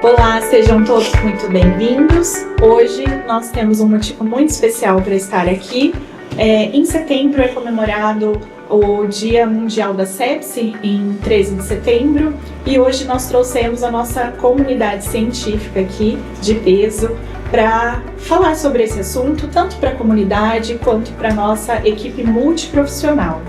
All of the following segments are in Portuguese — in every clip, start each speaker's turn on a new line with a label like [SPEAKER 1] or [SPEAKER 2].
[SPEAKER 1] Olá, sejam todos muito bem-vindos. Hoje nós temos um motivo muito especial para estar aqui. Em setembro é comemorado o Dia Mundial da Sepse, em 13 de setembro, e hoje nós trouxemos a nossa comunidade científica aqui, de peso, para falar sobre esse assunto, tanto para a comunidade quanto para a nossa equipe multiprofissional.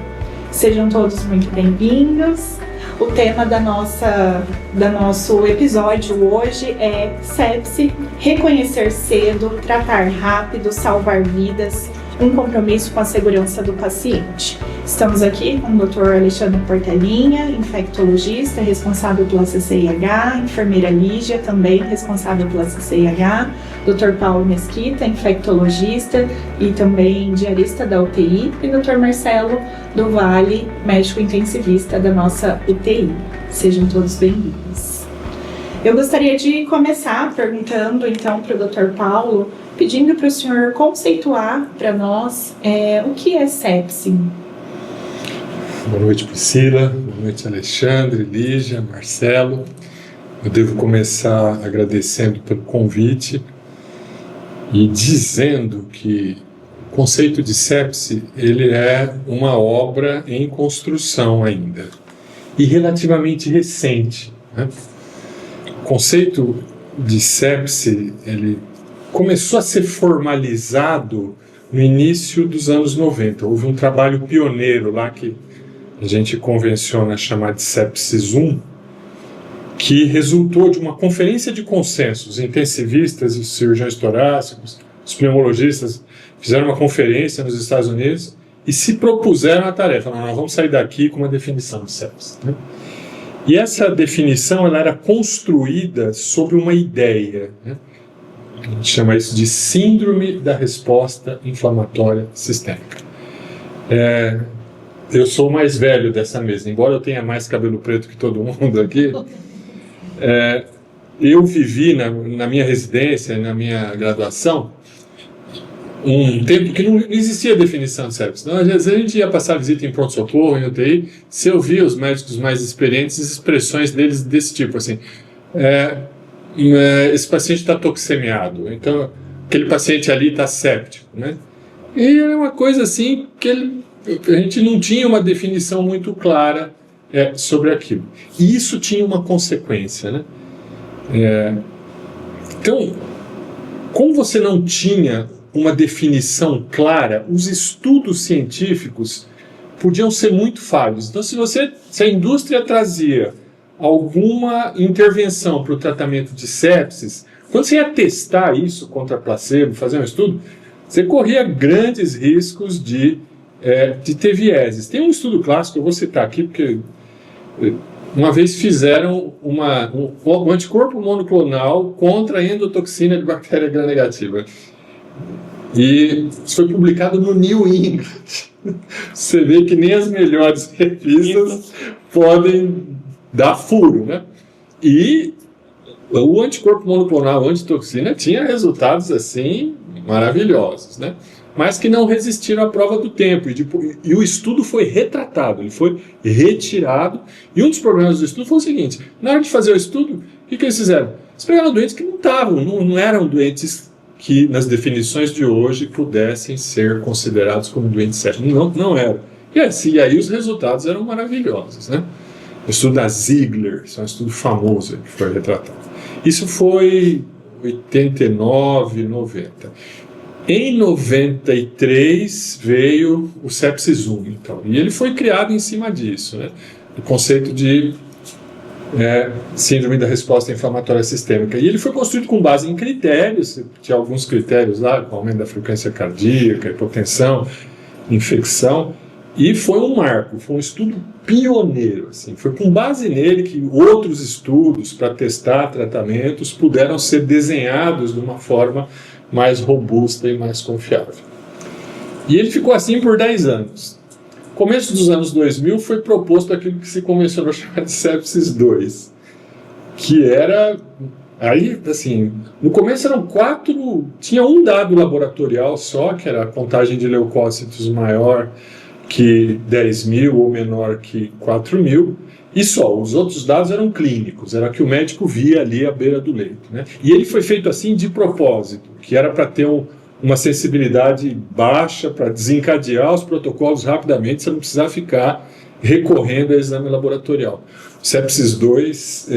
[SPEAKER 1] Sejam todos muito bem-vindos. O tema do nosso episódio hoje é sepse, reconhecer cedo, tratar rápido, salvar vidas, um compromisso com a segurança do paciente. Estamos aqui com o Dr. Alexandre Portelinha, infectologista, responsável pela CCIH, enfermeira Lígia, também responsável pela CCIH, Dr. Paulo Mesquita, infectologista e também diarista da UTI, e Dr. Marcelo do Vale, médico intensivista da nossa UTI. Sejam todos bem-vindos. Eu gostaria de começar perguntando então para o Dr. Paulo, pedindo para o senhor conceituar para nós o que é sepse.
[SPEAKER 2] Boa noite, Priscila. Boa noite, Alexandre, Lígia, Marcelo. Eu devo começar agradecendo pelo convite e dizendo que o conceito de sepse ele é uma obra em construção ainda e relativamente recente, né? O conceito de sepse ele começou a ser formalizado no início dos anos 90. Houve um trabalho pioneiro lá que a gente convenciona chamar de Sepsis 1, que resultou de uma conferência de consenso. Os intensivistas e os cirurgiões torácicos, os pneumologistas fizeram uma conferência nos Estados Unidos e se propuseram a tarefa. Nós vamos sair daqui com uma definição de sepsis, né? E essa definição ela era construída sobre uma ideia, né? A gente chama isso de síndrome da resposta inflamatória sistêmica. Eu sou o mais velho dessa mesa, embora eu tenha mais cabelo preto que todo mundo aqui. Eu vivi na minha residência, na minha graduação, um tempo que não existia definição de sepsis. Então, às vezes a gente ia passar visita em pronto-socorro, em UTI, se eu via os médicos mais experientes, expressões deles desse tipo, assim, esse paciente está toxemiado, então aquele paciente ali está séptico, né? E era uma coisa assim que a gente não tinha uma definição muito clara sobre aquilo. E isso tinha uma consequência, né? Então, como você não tinha uma definição clara, os estudos científicos podiam ser muito falhos. Então, se a indústria trazia alguma intervenção para o tratamento de sepsis, quando você ia testar isso contra placebo, fazer um estudo, você corria grandes riscos de ter vieses. Tem um estudo clássico, eu vou citar aqui, porque uma vez fizeram um anticorpo monoclonal contra a endotoxina de bactéria gram-negativa. E isso foi publicado no New England. Você vê que nem as melhores revistas podem dar furo, né? E o anticorpo monoclonal antitoxina tinha resultados assim maravilhosos, né? Mas que não resistiram à prova do tempo. E o estudo foi retratado, ele foi retirado. E um dos problemas do estudo foi o seguinte: na hora de fazer o estudo, o que eles fizeram? Eles pegaram doentes que não eram doentes que nas definições de hoje pudessem ser considerados como doentes sépticos. Não eram. E aí os resultados eram maravilhosos, né? O estudo da Ziegler, isso é um estudo famoso que foi retratado. Isso foi 89, 90. Em 93 veio o Sepsis 1, então, e ele foi criado em cima disso, né? O conceito de síndrome da resposta inflamatória sistêmica. E ele foi construído com base em critérios, tinha alguns critérios lá, aumento da frequência cardíaca, hipotensão, infecção, e foi um marco, foi um estudo pioneiro. Assim. Foi com base nele que outros estudos para testar tratamentos puderam ser desenhados de uma forma mais robusta e mais confiável. E ele ficou assim por 10 anos. No começo dos anos 2000 foi proposto aquilo que se convencionou chamar de Sepsis 2, que era, aí assim, no começo eram 4, tinha um dado laboratorial só, que era a contagem de leucócitos maior que 10 mil ou menor que 4 mil, e só, os outros dados eram clínicos, era que o médico via ali à beira do leito, né? E ele foi feito assim de propósito, que era para ter uma sensibilidade baixa, para desencadear os protocolos rapidamente, você não precisar ficar recorrendo a exame laboratorial. O Sepsis 2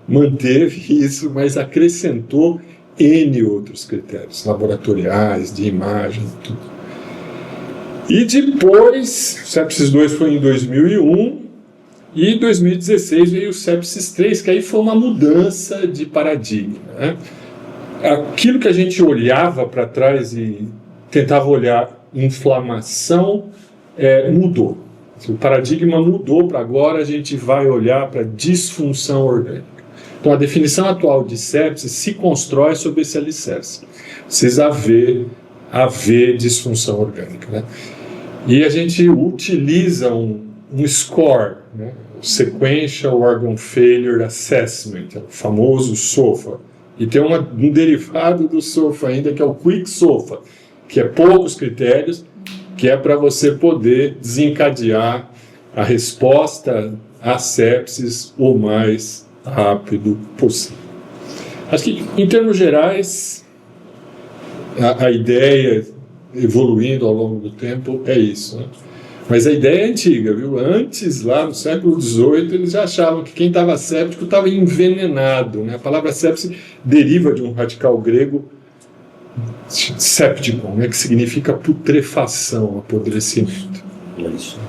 [SPEAKER 2] manteve isso, mas acrescentou N outros critérios laboratoriais, de imagem, tudo. E depois, o Sepsis 2 foi em 2001, e em 2016 veio o Sepsis 3, que aí foi uma mudança de paradigma, né? Aquilo que a gente olhava para trás e tentava olhar inflamação, mudou. O paradigma mudou para agora a gente vai olhar para disfunção orgânica. Então a definição atual de sepsis se constrói sobre esse alicerce. Precisa haver disfunção orgânica, né? E a gente utiliza um score, né? O Sequential Organ Failure Assessment, o famoso SOFA. E tem um derivado do SOFA ainda, que é o Quick SOFA, que é poucos critérios, que é para você poder desencadear a resposta à sepsis o mais rápido possível. Acho que, em termos gerais, a ideia, evoluindo ao longo do tempo, é isso, né? Mas a ideia é antiga, viu? Antes, lá no século XVIII, eles já achavam que quem estava séptico estava envenenado, né? A palavra sepsis deriva de um radical grego, septicon, né? Que significa putrefação, apodrecimento.
[SPEAKER 3] Isso.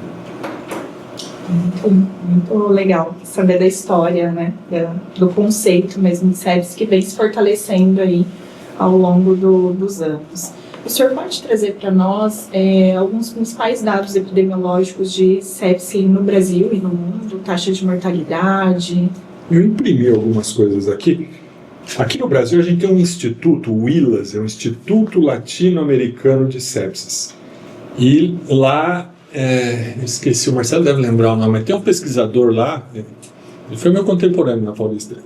[SPEAKER 1] Muito legal saber da história, né? Do conceito mesmo de sepsis que vem se fortalecendo aí ao longo dos anos. O senhor pode trazer para nós alguns principais dados epidemiológicos de sepsis no Brasil e no mundo, taxa de mortalidade?
[SPEAKER 2] Eu imprimi algumas coisas aqui. Aqui no Brasil a gente tem um instituto, o ILAS, é o Instituto Latino-Americano de Sepsis. E lá, eu esqueci, o Marcelo deve lembrar o nome, mas tem um pesquisador lá, ele foi meu contemporâneo na Paulista.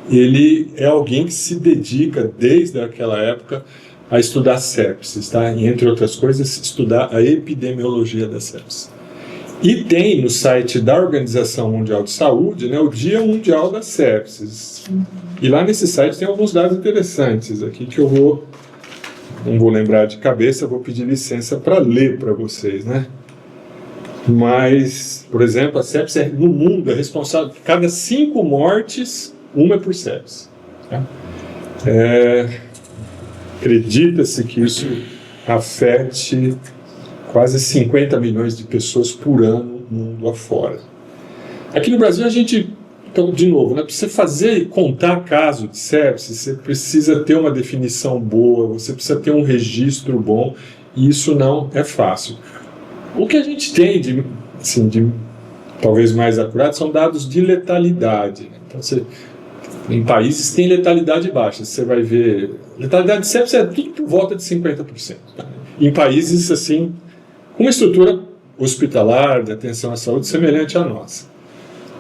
[SPEAKER 2] Ele é alguém que se dedica, desde aquela época, a estudar sepsis, tá? E, entre outras coisas, estudar a epidemiologia da sepsis. E tem no site da Organização Mundial de Saúde, né, o Dia Mundial da Sepsis. E lá nesse site tem alguns dados interessantes aqui que eu não vou lembrar de cabeça, vou pedir licença para ler para vocês, né? Mas, por exemplo, a sepsis no mundo é responsável por cada 5 mortes, uma é por sepsis. Tá? Acredita-se que isso afete quase 50 milhões de pessoas por ano no mundo afora. Aqui no Brasil a gente, então, de novo, né, para você contar caso de sepsis, você precisa ter uma definição boa, você precisa ter um registro bom, e isso não é fácil. O que a gente tem de talvez mais acurado são dados de letalidade, né? Então, em países tem letalidade baixa, você vai ver, letalidade de sepsis é tudo por volta de 50%. Tá? Em países assim, com uma estrutura hospitalar de atenção à saúde semelhante à nossa.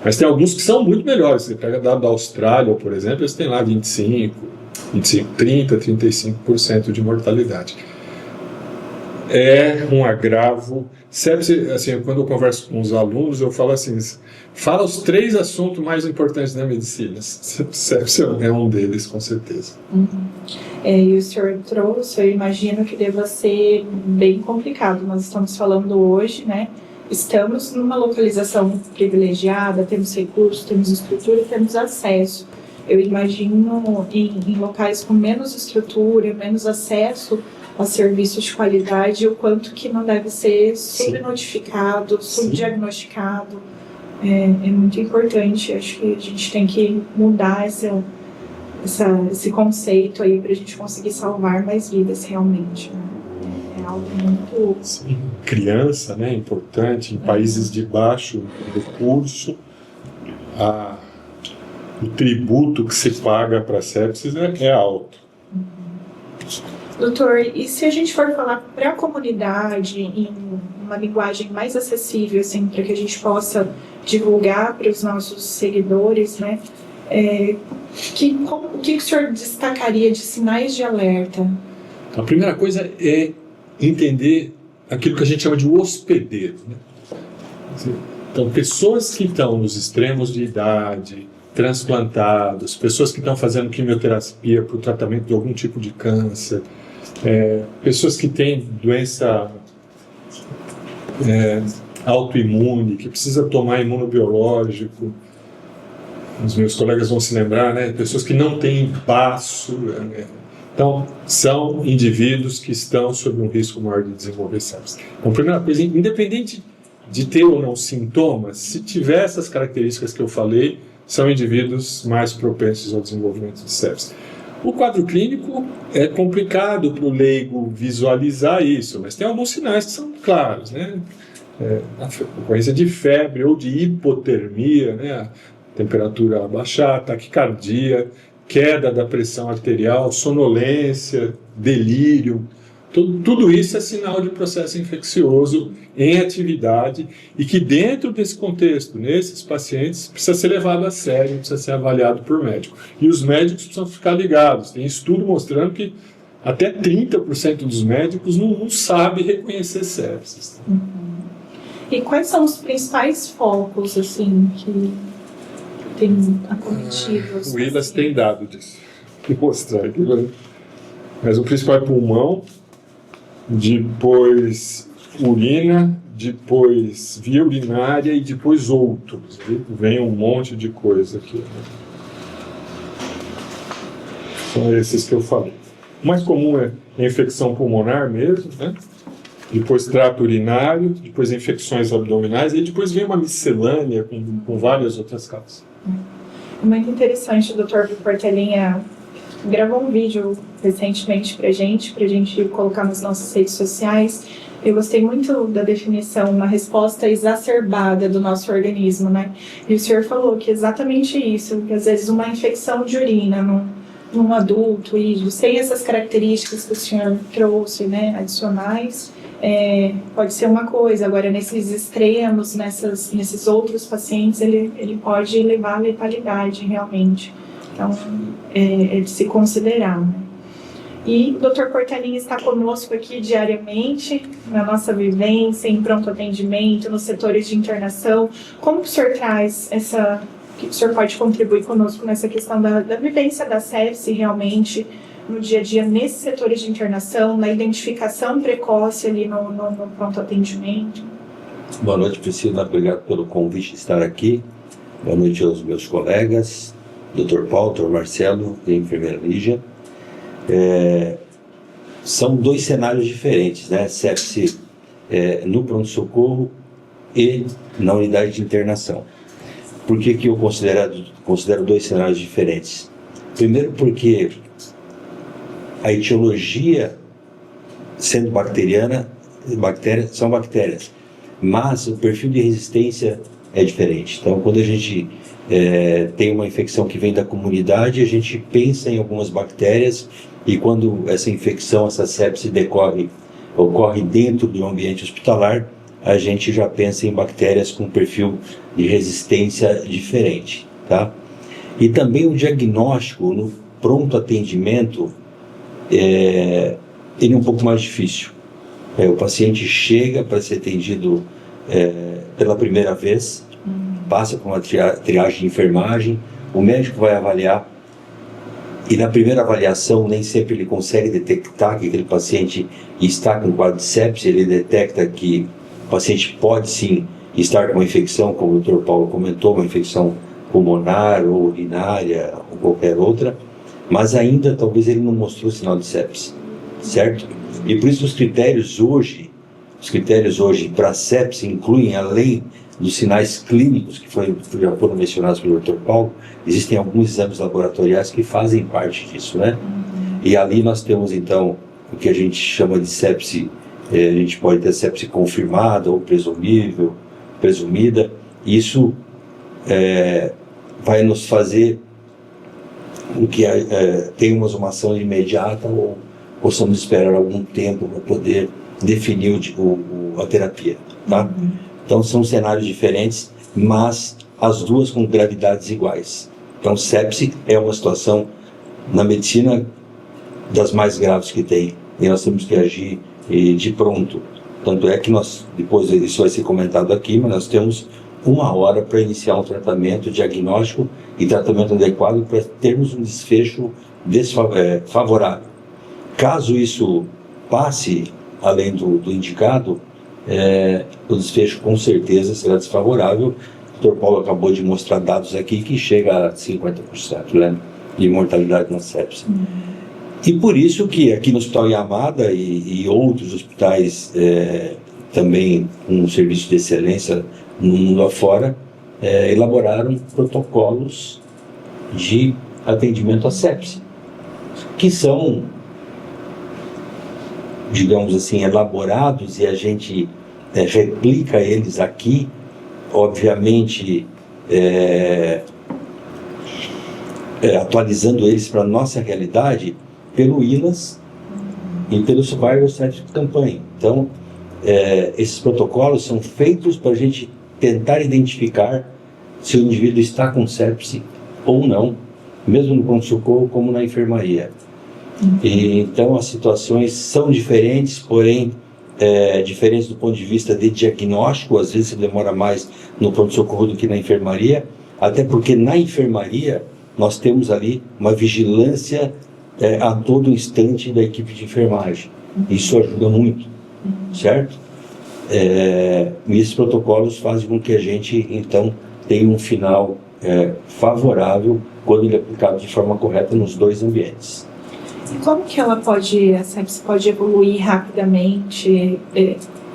[SPEAKER 2] Mas tem alguns que são muito melhores. Você pega dado da Austrália, por exemplo, eles têm lá 30, 35% de mortalidade. É um agravo. Sepsis, assim, quando eu converso com os alunos, eu falo assim, fala os 3 assuntos mais importantes da medicina. Sepsis é um deles, com certeza.
[SPEAKER 1] Uhum. E o senhor trouxe, eu imagino que deva ser bem complicado. Nós estamos falando hoje, né? Estamos numa localização privilegiada, temos recursos, temos estrutura, temos acesso. Eu imagino em locais com menos estrutura, menos acesso a serviços de qualidade, o quanto que não deve ser subnotificado, subdiagnosticado. É muito importante, acho que a gente tem que mudar esse conceito aí para a gente conseguir salvar mais vidas realmente. É algo muito...
[SPEAKER 2] Sim. Criança, né, importante, em países de baixo recurso, o tributo que se paga para a sepsis é alto.
[SPEAKER 1] Doutor, e se a gente for falar para a comunidade em uma linguagem mais acessível, assim, para que a gente possa divulgar para os nossos seguidores, né? O que o senhor destacaria de sinais de alerta?
[SPEAKER 2] A primeira coisa é entender aquilo que a gente chama de hospedeiro, né? Então, pessoas que estão nos extremos de idade, transplantados, pessoas que estão fazendo quimioterapia para o tratamento de algum tipo de câncer, pessoas que têm doença autoimune, que precisa tomar imunobiológico. Os meus colegas vão se lembrar, né? Pessoas que não têm baço. Então, são indivíduos que estão sob um risco maior de desenvolver sepsis. Então, primeira coisa, independente de ter ou não sintomas, se tiver essas características que eu falei, são indivíduos mais propensos ao desenvolvimento de sepsis. O quadro clínico é complicado para o leigo visualizar isso, mas tem alguns sinais que são claros, né? A ocorrência de febre ou de hipotermia, né? A temperatura baixar, taquicardia, queda da pressão arterial, sonolência, delírio. Tudo isso é sinal de processo infeccioso em atividade e que dentro desse contexto, nesses pacientes, precisa ser levado a sério, precisa ser avaliado por médico. E os médicos precisam ficar ligados. Tem estudo mostrando que até 30% dos médicos não sabem reconhecer sepsis.
[SPEAKER 1] E quais são os principais focos, assim, que tem acometido?
[SPEAKER 2] O Willas tem dado disso. Vou mostrar aqui, né? Mas o principal é pulmão, depois urina, depois via urinária e depois outros. Vem um monte de coisa aqui, né? São esses que eu falei. O mais comum é a infecção pulmonar mesmo, né? Depois trato urinário, depois infecções abdominais e depois vem uma miscelânea com várias outras causas.
[SPEAKER 1] Muito interessante, o Dr. Portelinha gravou um vídeo recentemente pra gente colocar nas nossas redes sociais. Eu gostei muito da definição, uma resposta exacerbada do nosso organismo, né? E o senhor falou que exatamente isso, que às vezes uma infecção de urina num adulto, e sem essas características que o senhor trouxe, né, adicionais, pode ser uma coisa. Agora, nesses extremos, nesses outros pacientes, ele pode levar à letalidade, realmente. Então, é de se considerar, né? E o Dr. Portelinha está conosco aqui diariamente, na nossa vivência, em pronto atendimento, nos setores de internação. Como que o senhor traz que o senhor pode contribuir conosco nessa questão da vivência da sepse realmente no dia a dia, nesses setores de internação, na identificação precoce ali no pronto atendimento?
[SPEAKER 3] Boa noite, Priscila. Obrigado pelo convite de estar aqui. Boa noite aos meus colegas, Dr. Paulo, Dr. Marcelo e a enfermeira Lígia. São dois cenários diferentes, né? Sepse no pronto-socorro e na unidade de internação. Por que eu considero dois cenários diferentes? Primeiro porque a etiologia, sendo bacteriana, são bactérias, mas o perfil de resistência é diferente. Então, quando a gente tem uma infecção que vem da comunidade, a gente pensa em algumas bactérias, e quando essa infecção, essa sepse ocorre dentro do ambiente hospitalar, a gente já pensa em bactérias com perfil de resistência diferente, tá? E também o diagnóstico no pronto atendimento, ele é um pouco mais difícil. O paciente chega para ser atendido pela primeira vez, passa por uma triagem de enfermagem, o médico vai avaliar, e na primeira avaliação nem sempre ele consegue detectar que aquele paciente está com quadro de sepse. Ele detecta que o paciente pode sim estar com uma infecção, como o Dr. Paulo comentou, uma infecção pulmonar ou urinária ou qualquer outra, mas ainda talvez ele não mostrou sinal de sepse, certo? E por isso os critérios hoje para sepse incluem, além dos sinais clínicos que já foram mencionados pelo Dr. Paulo, existem alguns exames laboratoriais que fazem parte disso, né? E ali nós temos então o que a gente chama de sepse, a gente pode ter sepse confirmada ou presumida. Isso vai nos fazer com que tenhamos uma ação imediata ou possamos esperar algum tempo para poder definir a terapia, tá? Então são cenários diferentes, mas as duas com gravidades iguais. Então sepse é uma situação na medicina das mais graves que tem, e nós temos que agir de pronto. Tanto é que nós, depois isso vai ser comentado aqui, mas nós temos 1 hora para iniciar um tratamento, diagnóstico e tratamento adequado para termos um desfecho favorável. Caso isso passe além do indicado, o desfecho com certeza será desfavorável. O Dr. Paulo acabou de mostrar dados aqui que chega a 50%, né, de mortalidade na sepse. E por isso que aqui no Hospital Yamada e outros hospitais também com serviço de excelência no mundo afora, elaboraram protocolos de atendimento à sepse, que são, digamos assim, elaborados e a gente replica eles aqui, obviamente atualizando eles para a nossa realidade, pelo ILAS e pelo Survival Sepsis Campaign. Então, esses protocolos são feitos para a gente tentar identificar se o indivíduo está com sepse ou não, mesmo no pronto-socorro como na enfermaria. E, então, as situações são diferentes, porém, diferentes do ponto de vista de diagnóstico. Às vezes demora mais no pronto-socorro do que na enfermaria, até porque na enfermaria nós temos ali uma vigilância a todo instante da equipe de enfermagem. Isso ajuda muito, certo? E esses protocolos fazem com que a gente, então, tenha um final favorável quando ele é aplicado de forma correta nos dois ambientes.
[SPEAKER 1] E como que a sepse pode evoluir rapidamente?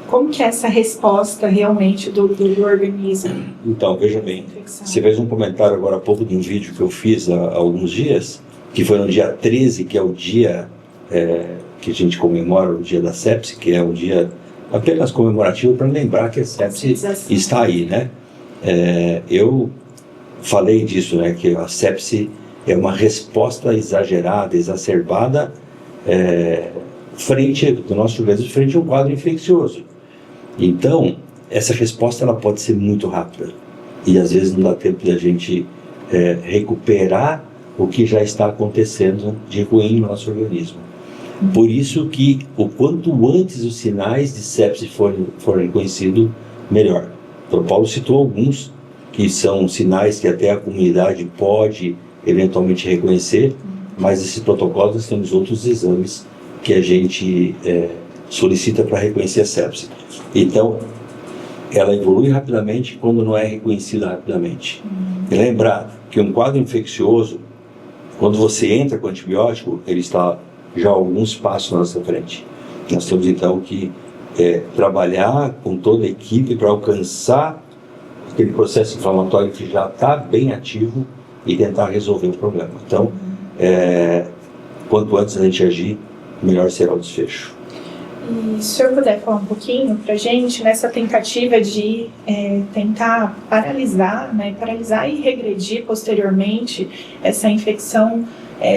[SPEAKER 1] Como que é essa resposta realmente do organismo?
[SPEAKER 3] Então, veja bem, você fez um comentário agora há pouco de um vídeo que eu fiz há alguns dias, que foi no dia 13, que é o dia que a gente comemora, o dia da sepse, que é um dia apenas comemorativo para lembrar que a sepse está aí, né? Eu falei disso, né, que a sepse é uma resposta exagerada, exacerbada, do nosso organismo frente a um quadro infeccioso. Então, essa resposta ela pode ser muito rápida e às vezes não dá tempo de a gente recuperar o que já está acontecendo de ruim no nosso organismo. Por isso que o quanto antes os sinais de sepse forem conhecidos, melhor. O Dr. Paulo citou alguns que são sinais que até a comunidade pode eventualmente reconhecer, mas esses protocolos nós temos outros exames que a gente solicita para reconhecer a sepse. Então, ela evolui rapidamente quando não é reconhecida rapidamente. E lembrar que um quadro infeccioso, quando você entra com antibiótico, ele está já alguns passos na nossa frente. Nós temos então que trabalhar com toda a equipe para alcançar aquele processo inflamatório que já está bem ativo e tentar resolver o problema. Então, quanto antes a gente agir, melhor será o desfecho.
[SPEAKER 1] E se o senhor puder falar um pouquinho para a gente nessa tentativa de tentar paralisar e regredir posteriormente essa infecção,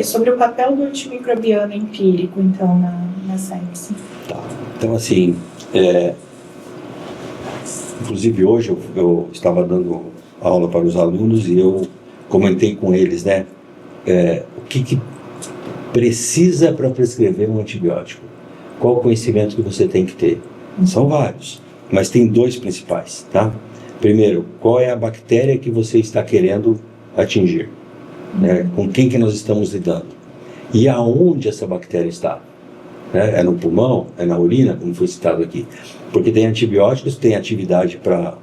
[SPEAKER 1] sobre o papel do antimicrobiano empírico, então, na sepse.
[SPEAKER 3] Tá. Então, assim, inclusive hoje eu estava dando aula para os alunos e eu comentei com eles, né, o que precisa para prescrever um antibiótico. Qual o conhecimento que você tem que ter? São vários, mas tem dois principais, tá? Primeiro, qual é a bactéria que você está querendo atingir? Com quem que nós estamos lidando? E aonde essa bactéria está? É no pulmão? É na urina? Como foi citado aqui. Porque tem antibióticos que têm atividade para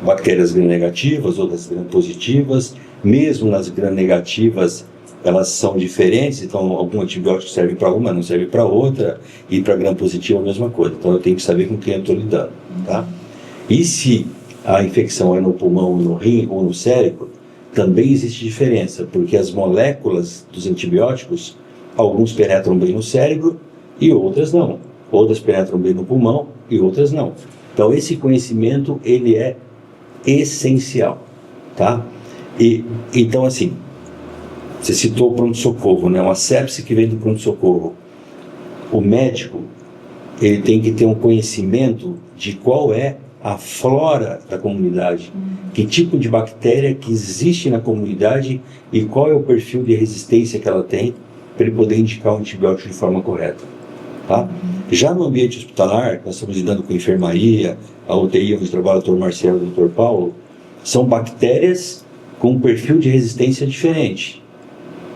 [SPEAKER 3] bactérias gram-negativas, outras gram-positivas. Mesmo nas gram-negativas, elas são diferentes, então algum antibiótico serve para uma, não serve para outra, e para gram-positiva a mesma coisa. Então eu tenho que saber com quem eu estou lidando, tá? E se a infecção é no pulmão, no rim ou no cérebro, também existe diferença, porque as moléculas dos antibióticos, alguns penetram bem no cérebro e outras não. Outras penetram bem no pulmão e outras não. Então esse conhecimento, ele é essencial, tá? E então, assim, você citou o pronto-socorro, né? Uma sepse que vem do pronto-socorro. O médico, ele tem que ter um conhecimento de qual é a flora da comunidade, que tipo de bactéria que existe na comunidade e qual é o perfil de resistência que ela tem, para ele poder indicar o antibiótico de forma correta, tá? Já no ambiente hospitalar, nós estamos lidando com enfermaria, a UTI, onde trabalha o Dr. Marcelo e o Dr. Paulo, são bactérias com um perfil de resistência diferente.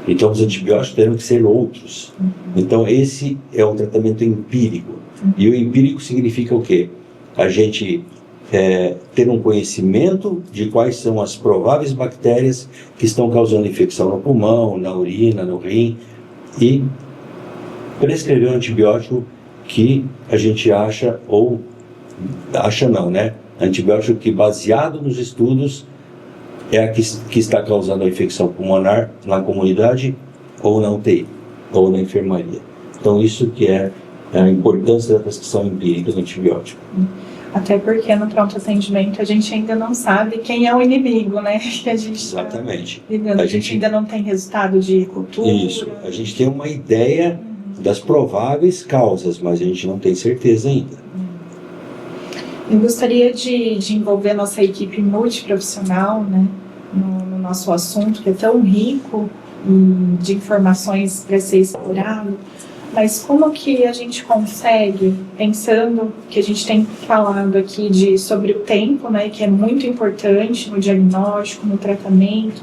[SPEAKER 3] Então, os antibióticos terão que ser outros. Então, esse é um tratamento empírico. E o empírico significa o quê? A gente ter um conhecimento de quais são as prováveis bactérias que estão causando infecção no pulmão, na urina, no rim, e prescrever um antibiótico que a gente acha, ou acha não, né? Antibiótico que, baseado nos estudos, é a que está causando a infecção pulmonar na comunidade, ou na UTI, ou na enfermaria. Então, isso que é a importância da prescrição empírica do antibiótico.
[SPEAKER 1] Até porque no pronto atendimento a gente ainda não sabe quem é o inimigo, né? Que a gente
[SPEAKER 3] Exatamente.
[SPEAKER 1] A gente ainda não tem resultado de cultura.
[SPEAKER 3] Isso. A gente tem uma ideia das prováveis causas, mas a gente não tem certeza ainda.
[SPEAKER 1] Eu gostaria de envolver nossa equipe multiprofissional, né, no nosso assunto, que é tão rico de informações para ser explorado, mas como que a gente consegue, pensando que a gente tem falado aqui sobre o tempo, né, que é muito importante no diagnóstico, no tratamento,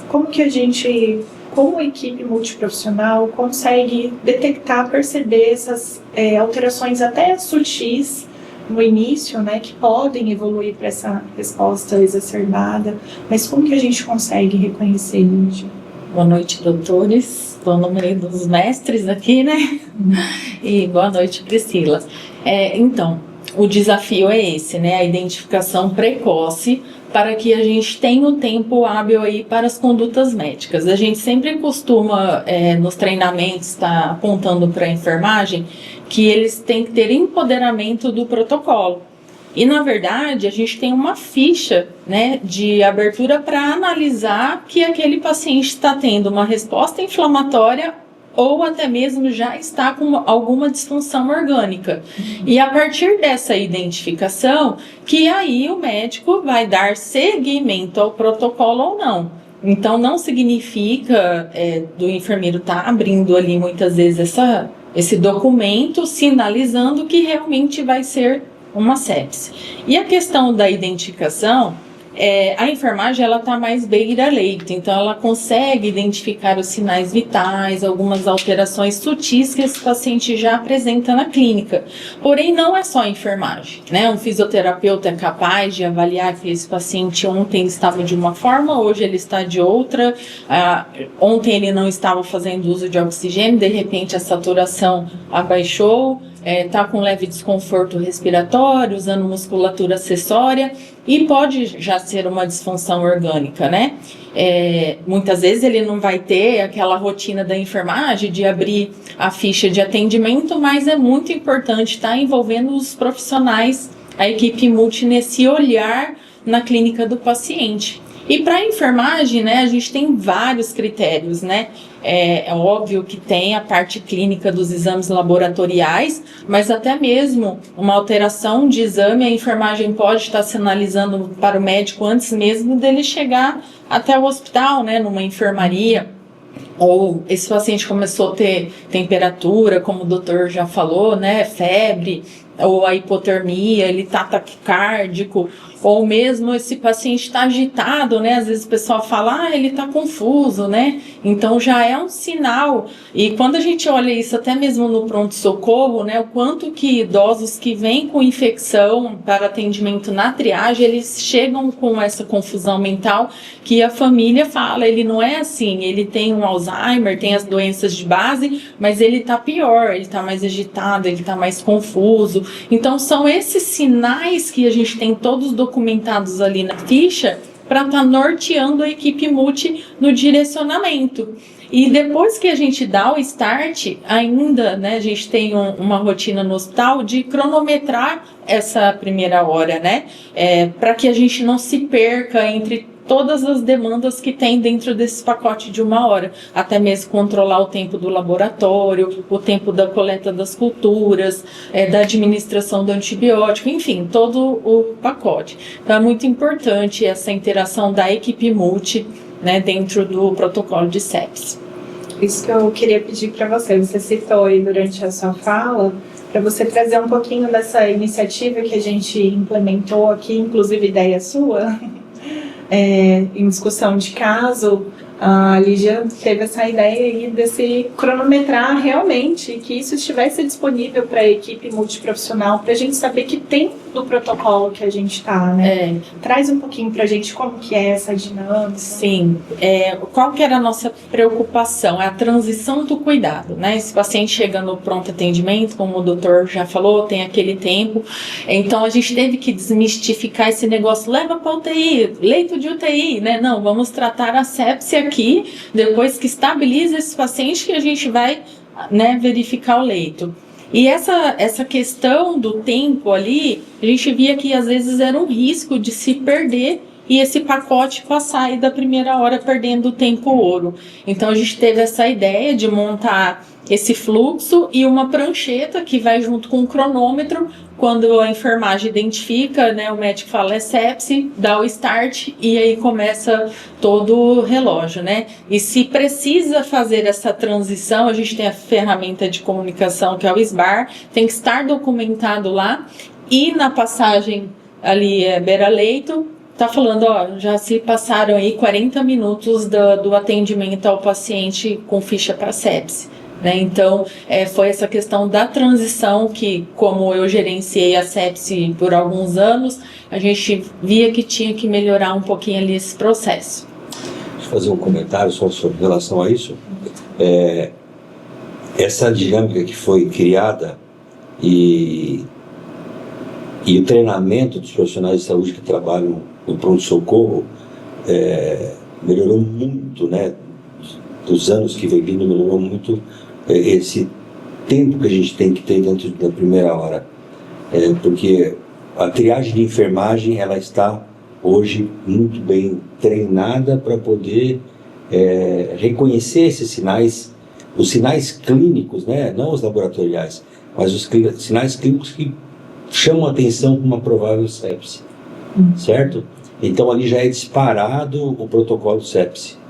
[SPEAKER 1] como que a gente, como equipe multiprofissional, consegue detectar, perceber essas alterações até sutis no início, né, que podem evoluir para essa resposta exacerbada, mas como que a gente consegue reconhecer, Lídia?
[SPEAKER 4] Boa noite, doutores. Estou no meio dos mestres aqui, né? E boa noite, Priscila. Então, o desafio é esse, né? A identificação precoce para que a gente tenha o tempo hábil aí para as condutas médicas. A gente sempre costuma, nos treinamentos, estar apontando para a enfermagem que eles têm que ter empoderamento do protocolo. E, na verdade, a gente tem uma ficha, né, de abertura para analisar que aquele paciente está tendo uma resposta inflamatória ou até mesmo já está com alguma disfunção orgânica. E a partir dessa identificação, que aí o médico vai dar seguimento ao protocolo ou não. Então, não significa do enfermeiro estar abrindo ali muitas vezes esse documento sinalizando que realmente vai ser uma sepse. E a questão da identificação, a enfermagem ela está mais beira-leito, então ela consegue identificar os sinais vitais, algumas alterações sutis que esse paciente já apresenta na clínica. Porém, não é só a enfermagem, né? Um fisioterapeuta é capaz de avaliar que esse paciente ontem estava de uma forma, hoje ele está de outra, ontem ele não estava fazendo uso de oxigênio, de repente a saturação abaixou, está com leve desconforto respiratório, usando musculatura acessória, e pode já ser uma disfunção orgânica, né? Muitas vezes ele não vai ter aquela rotina da enfermagem de abrir a ficha de atendimento, mas é muito importante estar envolvendo os profissionais, a equipe multi, nesse olhar na clínica do paciente. E para a enfermagem, né, a gente tem vários critérios, né? É óbvio que tem a parte clínica dos exames laboratoriais, mas até mesmo uma alteração de exame, a enfermagem pode estar sinalizando para o médico antes mesmo dele chegar até o hospital, né, numa enfermaria. Ou esse paciente começou a ter temperatura, como o doutor já falou, né, febre, ou a hipotermia, ele está taquicárdico, ou mesmo esse paciente está agitado, né? Às vezes o pessoal fala, ele está confuso, né? Então já é um sinal. E quando a gente olha isso até mesmo no pronto-socorro, né? O quanto que idosos que vêm com infecção para atendimento na triagem, eles chegam com essa confusão mental que a família fala, ele não é assim, ele tem um Alzheimer, tem as doenças de base, mas ele está pior, ele está mais agitado, ele está mais confuso. Então são esses sinais que a gente tem todos documentados ali na ficha para estar norteando a equipe multi no direcionamento. E depois que a gente dá o start, ainda, né, a gente tem uma rotina no hospital de cronometrar essa primeira hora, né, para que a gente não se perca entre todas as demandas que tem dentro desse pacote de 1 hora, até mesmo controlar o tempo do laboratório, o tempo da coleta das culturas, da administração do antibiótico, enfim, todo o pacote. Então é muito importante essa interação da equipe multi, né, dentro do protocolo de sepse.
[SPEAKER 1] Isso que eu queria pedir para você citou aí durante a sua fala, para você trazer um pouquinho dessa iniciativa que a gente implementou aqui, inclusive ideia sua, em discussão de caso. A Lígia teve essa ideia aí desse cronometrar realmente, que isso estivesse disponível para a equipe multiprofissional, para a gente saber que tem do protocolo que a gente está, né? Traz um pouquinho para a gente como que é essa dinâmica.
[SPEAKER 4] Sim. Qual que era a nossa preocupação? É a transição do cuidado, né? Esse paciente chega no pronto atendimento, como o doutor já falou, tem aquele tempo. Então, a gente teve que desmistificar esse negócio, leva para UTI, leito de UTI, né? Não, vamos tratar a sepse aqui, depois que estabiliza esse paciente, que a gente vai, né, verificar o leito. E essa questão do tempo ali, a gente via que às vezes era um risco de se perder e esse pacote passar aí da primeira hora perdendo o tempo ouro. Então a gente teve essa ideia de montar esse fluxo e uma prancheta que vai junto com um cronômetro. Quando a enfermagem identifica, né, o médico fala sepse, dá o start e aí começa todo o relógio, né? E se precisa fazer essa transição, a gente tem a ferramenta de comunicação que é o SBAR, tem que estar documentado lá, e na passagem ali beira-leito, tá falando, ó, já se passaram aí 40 minutos do atendimento ao paciente com ficha para sepse. Né? Então, foi essa questão da transição que, como eu gerenciei a sepse por alguns anos, a gente via que tinha que melhorar um pouquinho ali esse processo.
[SPEAKER 3] Deixa eu fazer um comentário só sobre relação a isso. Essa dinâmica que foi criada e o treinamento dos profissionais de saúde que trabalham no pronto-socorro melhorou muito, né? Dos anos que vem vindo, melhorou muito esse tempo que a gente tem que ter dentro da primeira hora, porque a triagem de enfermagem ela está hoje muito bem treinada para poder reconhecer esses sinais, os sinais clínicos, né, não os laboratoriais, mas os sinais clínicos que chamam a atenção para uma provável sepse, certo? Então ali já é disparado o protocolo sepse.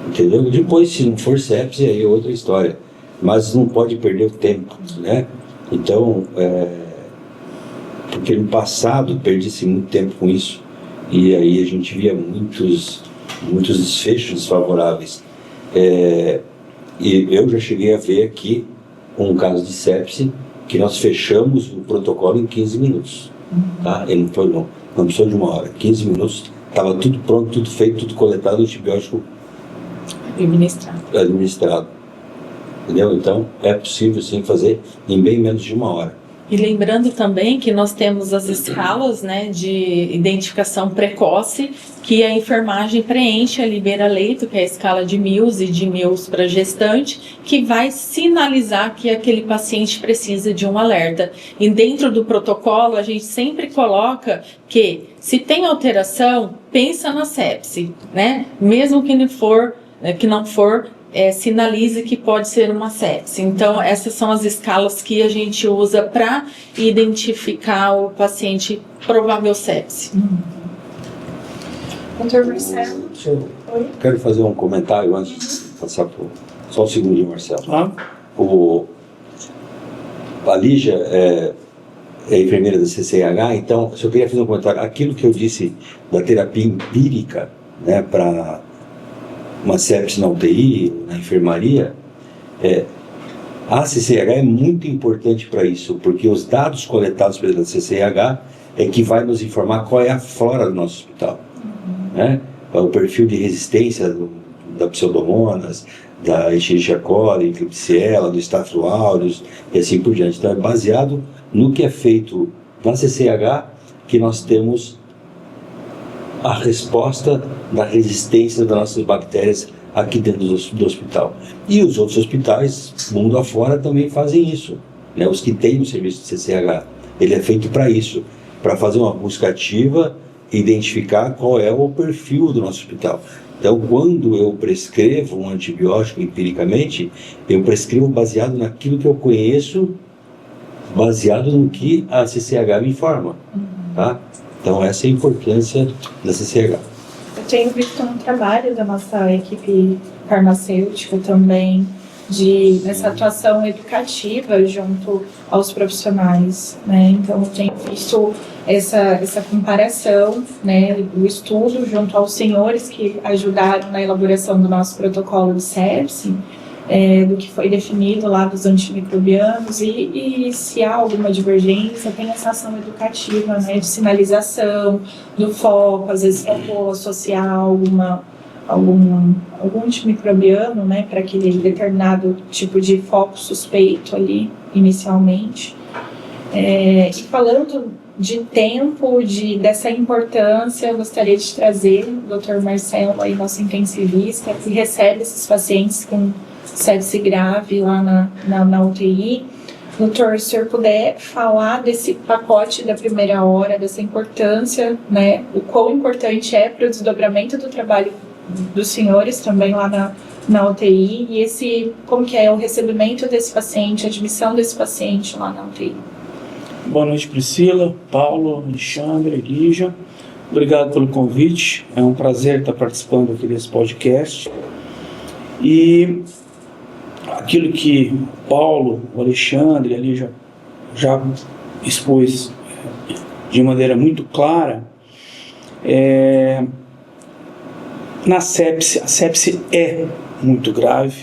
[SPEAKER 3] Entendeu? Depois, se não for sepse, aí é outra história. Mas não pode perder o tempo, né? Então, porque no passado perdi-se muito tempo com isso. E aí a gente via muitos desfechos desfavoráveis. E eu já cheguei a ver aqui um caso de sepse que nós fechamos o protocolo em 15 minutos. Tá? Ele não precisou de 1 hora. 15 minutos, estava tudo pronto, tudo feito, tudo coletado, antibiótico administrado. Entendeu? Então, é possível sim fazer em bem menos de 1 hora.
[SPEAKER 4] E lembrando também que nós temos as escalas, né, de identificação precoce, que a enfermagem preenche a beira-leito, que é a escala de Mills e de Mills para gestante, que vai sinalizar que aquele paciente precisa de um alerta. E dentro do protocolo, a gente sempre coloca que, se tem alteração, pensa na sepse, né? Mesmo que não for, sinalize que pode ser uma sepse. Então, essas são as escalas que a gente usa para identificar o paciente provável sepse.
[SPEAKER 1] Doutor Marcelo?
[SPEAKER 3] Quero fazer um comentário antes de passar por... Só um segundinho, Marcelo. A Lígia é enfermeira da CCH, então, eu queria fazer um comentário. Aquilo que eu disse da terapia empírica, né, para uma sepse na UTI, na enfermaria, a CCH é muito importante para isso, porque os dados coletados pela CCH é que vai nos informar qual é a flora do nosso hospital, né? O perfil de resistência da pseudomonas, da Escherichia coli, Klebsiella, do Staphylococcus aureus e assim por diante. Então é baseado no que é feito na CCH que nós temos a resposta da resistência das nossas bactérias aqui dentro do hospital. E os outros hospitais, mundo afora, também fazem isso, né? Os que têm o serviço de CCH. Ele é feito para isso, para fazer uma busca ativa e identificar qual é o perfil do nosso hospital. Então, quando eu prescrevo um antibiótico empiricamente, eu prescrevo baseado naquilo que eu conheço, baseado no que a CCH me informa, tá? Então, essa é a importância da CCH.
[SPEAKER 1] Eu tenho visto um trabalho da nossa equipe farmacêutica também, nessa atuação educativa junto aos profissionais, né? Então, eu tenho visto essa comparação, né, do estudo junto aos senhores que ajudaram na elaboração do nosso protocolo de sepse, do que foi definido lá dos antimicrobianos e se há alguma divergência, tem essa ação educativa, né, de sinalização do foco, às vezes eu vou associar algum antimicrobiano, né, para aquele determinado tipo de foco suspeito ali, inicialmente. E falando de tempo, dessa importância, eu gostaria de trazer o Dr. Marcelo, aí, nosso intensivista, que recebe esses pacientes com sepse grave lá na UTI. Doutor, se o senhor puder falar desse pacote da primeira hora, dessa importância, né, o quão importante é para o desdobramento do trabalho dos senhores também lá na UTI, e como que é o recebimento desse paciente, a admissão desse paciente lá na UTI.
[SPEAKER 5] Boa noite, Priscila, Paulo, Alexandre, Lígia. Obrigado pelo convite. É um prazer estar participando aqui desse podcast. E aquilo que o Paulo, o Alexandre e a Lígia já expôs de maneira muito clara, a sepse é muito grave,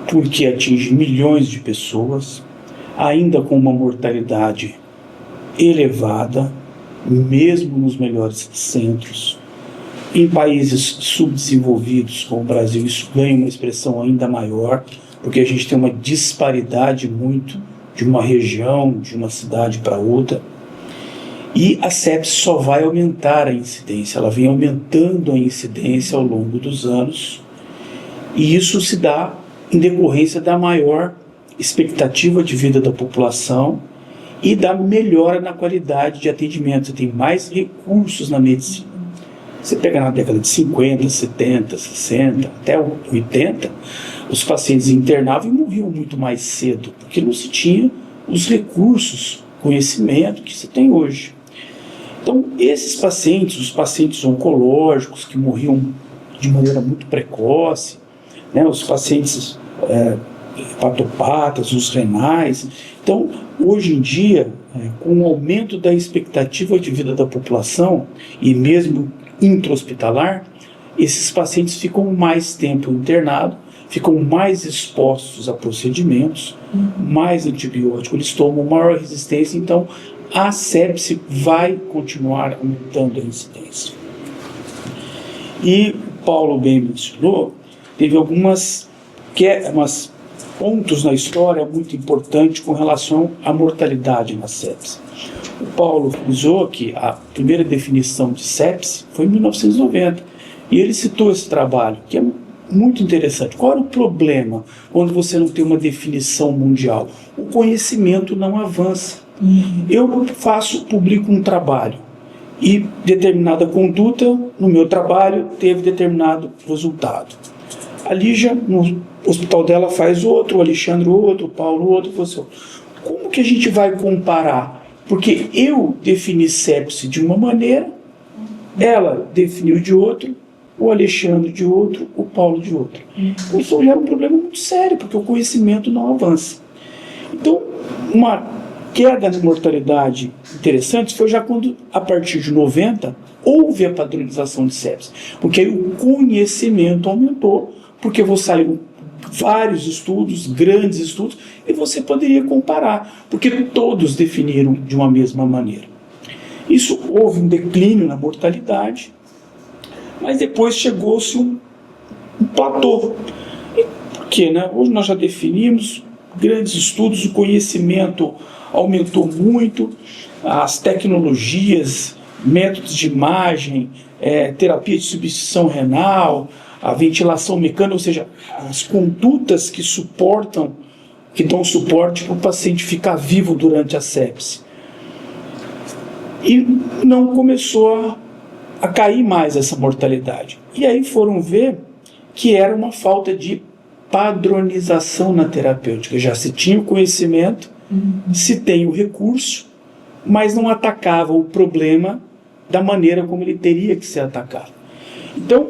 [SPEAKER 5] porque atinge milhões de pessoas, ainda com uma mortalidade elevada, mesmo nos melhores centros. Em países subdesenvolvidos, como o Brasil, isso ganha uma expressão ainda maior, porque a gente tem uma disparidade muito de uma região, de uma cidade para outra. E a sepse só vai aumentar a incidência, ela vem aumentando a incidência ao longo dos anos, e isso se dá em decorrência da maior expectativa de vida da população e da melhora na qualidade de atendimento. Você tem mais recursos na medicina. Você pega na década de 50, 70, 60, até 80, os pacientes internavam e morriam muito mais cedo, porque não se tinha os recursos, conhecimento que se tem hoje. Então, esses pacientes, os pacientes oncológicos que morriam de maneira muito precoce, né, os pacientes hepatopatas, os renais. Então, hoje em dia, com o aumento da expectativa de vida da população e mesmo intra-hospitalar, esses pacientes ficam mais tempo internados, ficam mais expostos a procedimentos, mais antibiótico eles tomam, maior resistência, então a sepse vai continuar aumentando a incidência. E o Paulo bem mencionou, teve algumas pontos na história muito importantes com relação à mortalidade na sepse. O Paulo frisou que a primeira definição de sepse foi em 1990, e ele citou esse trabalho, que é muito interessante. Qual era o problema quando você não tem uma definição mundial? O conhecimento não avança. Eu publico um trabalho e determinada conduta no meu trabalho teve determinado resultado. A Lígia, no hospital dela, faz outro, o Alexandre outro, o Paulo outro, você outro. Como que a gente vai comparar? Porque eu defini sepse de uma maneira, ela definiu de outro, o Alexandre de outro, o Paulo de outro. Isso já é um problema muito sério, porque o conhecimento não avança. Então, uma queda de mortalidade interessante foi já quando, a partir de 90, houve a padronização de sepse. Porque aí o conhecimento aumentou, porque saíram vários estudos, grandes estudos, e você poderia comparar, porque todos definiram de uma mesma maneira. Isso houve um declínio na mortalidade, mas depois chegou-se um platô. Porque hoje nós já definimos grandes estudos, o conhecimento aumentou muito, as tecnologias, métodos de imagem, terapia de substituição renal, a ventilação mecânica, ou seja, as condutas que dão suporte para o paciente ficar vivo durante a sepse. E não começou a cair mais essa mortalidade. E aí foram ver que era uma falta de padronização na terapêutica. Já se tinha o conhecimento, se tem o recurso, mas não atacava o problema da maneira como ele teria que ser atacado. Então,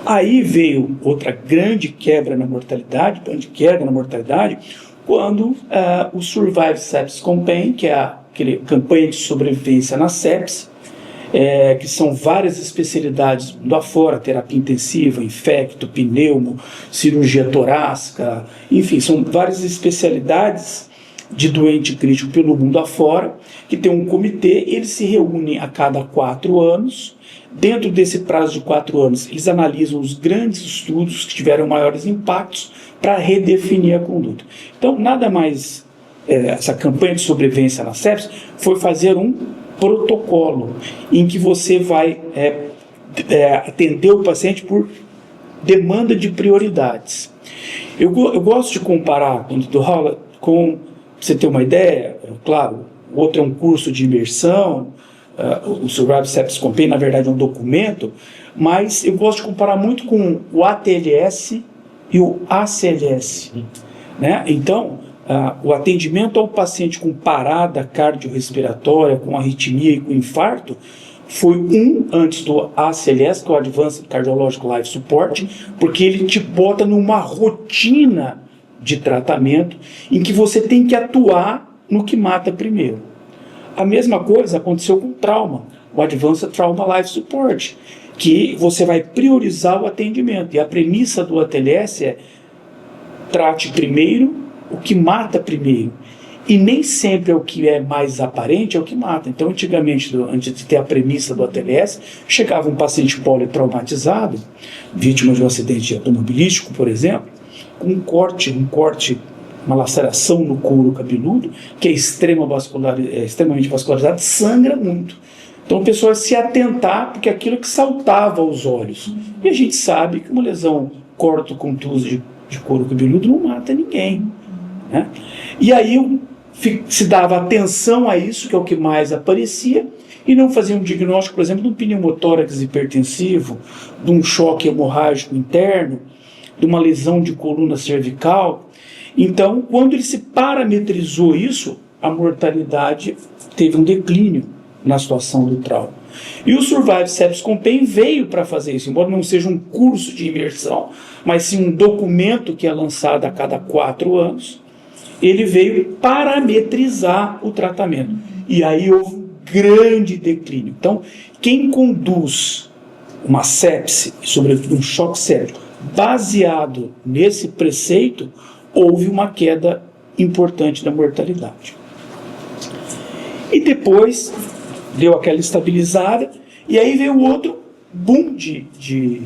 [SPEAKER 5] Aí veio outra grande queda na mortalidade, quando o Survive Sepsis Campaign, que é aquela campanha de sobrevivência na sepsis, que são várias especialidades do afora, terapia intensiva, infecto, pneumo, cirurgia torácica, enfim, são várias especialidades de doente crítico pelo mundo afora, que tem um comitê, eles se reúnem a cada 4 anos. Dentro desse prazo de 4 anos, eles analisam os grandes estudos que tiveram maiores impactos para redefinir a conduta. Então, nada mais, essa campanha de sobrevivência na sepsis foi fazer um protocolo em que você vai atender o paciente por demanda de prioridades. Eu gosto de comparar, quando dou aula, com, pra você ter uma ideia, claro, o outro é um curso de imersão, o Survive Sepsis Campaign, na verdade, é um documento, mas eu gosto de comparar muito com o ATLS e o ACLS. Né? Então, o atendimento ao paciente com parada cardiorrespiratória, com arritmia e com infarto, foi antes do ACLS, que é o Advanced Cardiologic Life Support, porque ele te bota numa rotina de tratamento em que você tem que atuar no que mata primeiro. A mesma coisa aconteceu com o trauma, o Advanced Trauma Life Support, que você vai priorizar o atendimento. E a premissa do ATLS é: trate primeiro o que mata primeiro. E nem sempre é o que é mais aparente é o que mata. Então, antigamente, antes de ter a premissa do ATLS, chegava um paciente politraumatizado, vítima de um acidente automobilístico, por exemplo, com um corte, uma laceração no couro cabeludo, que é extremamente vascularizado, sangra muito. Então a pessoa se atentar, porque aquilo que saltava aos olhos. E a gente sabe que uma lesão corto-contusa de couro cabeludo não mata ninguém. Né? E aí se dava atenção a isso, que é o que mais aparecia, e não fazia um diagnóstico, por exemplo, de um pneumotórax hipertensivo, de um choque hemorrágico interno, de uma lesão de coluna cervical. Então, quando ele se parametrizou isso, a mortalidade teve um declínio na situação do trauma. E o Survive Sepsis Campaign veio para fazer isso, embora não seja um curso de imersão, mas sim um documento que é lançado a cada 4 anos, ele veio parametrizar o tratamento. E aí houve um grande declínio. Então, quem conduz uma sepse, sobretudo um choque séptico, baseado nesse preceito, houve uma queda importante da mortalidade. E depois deu aquela estabilizada, e aí veio outro boom de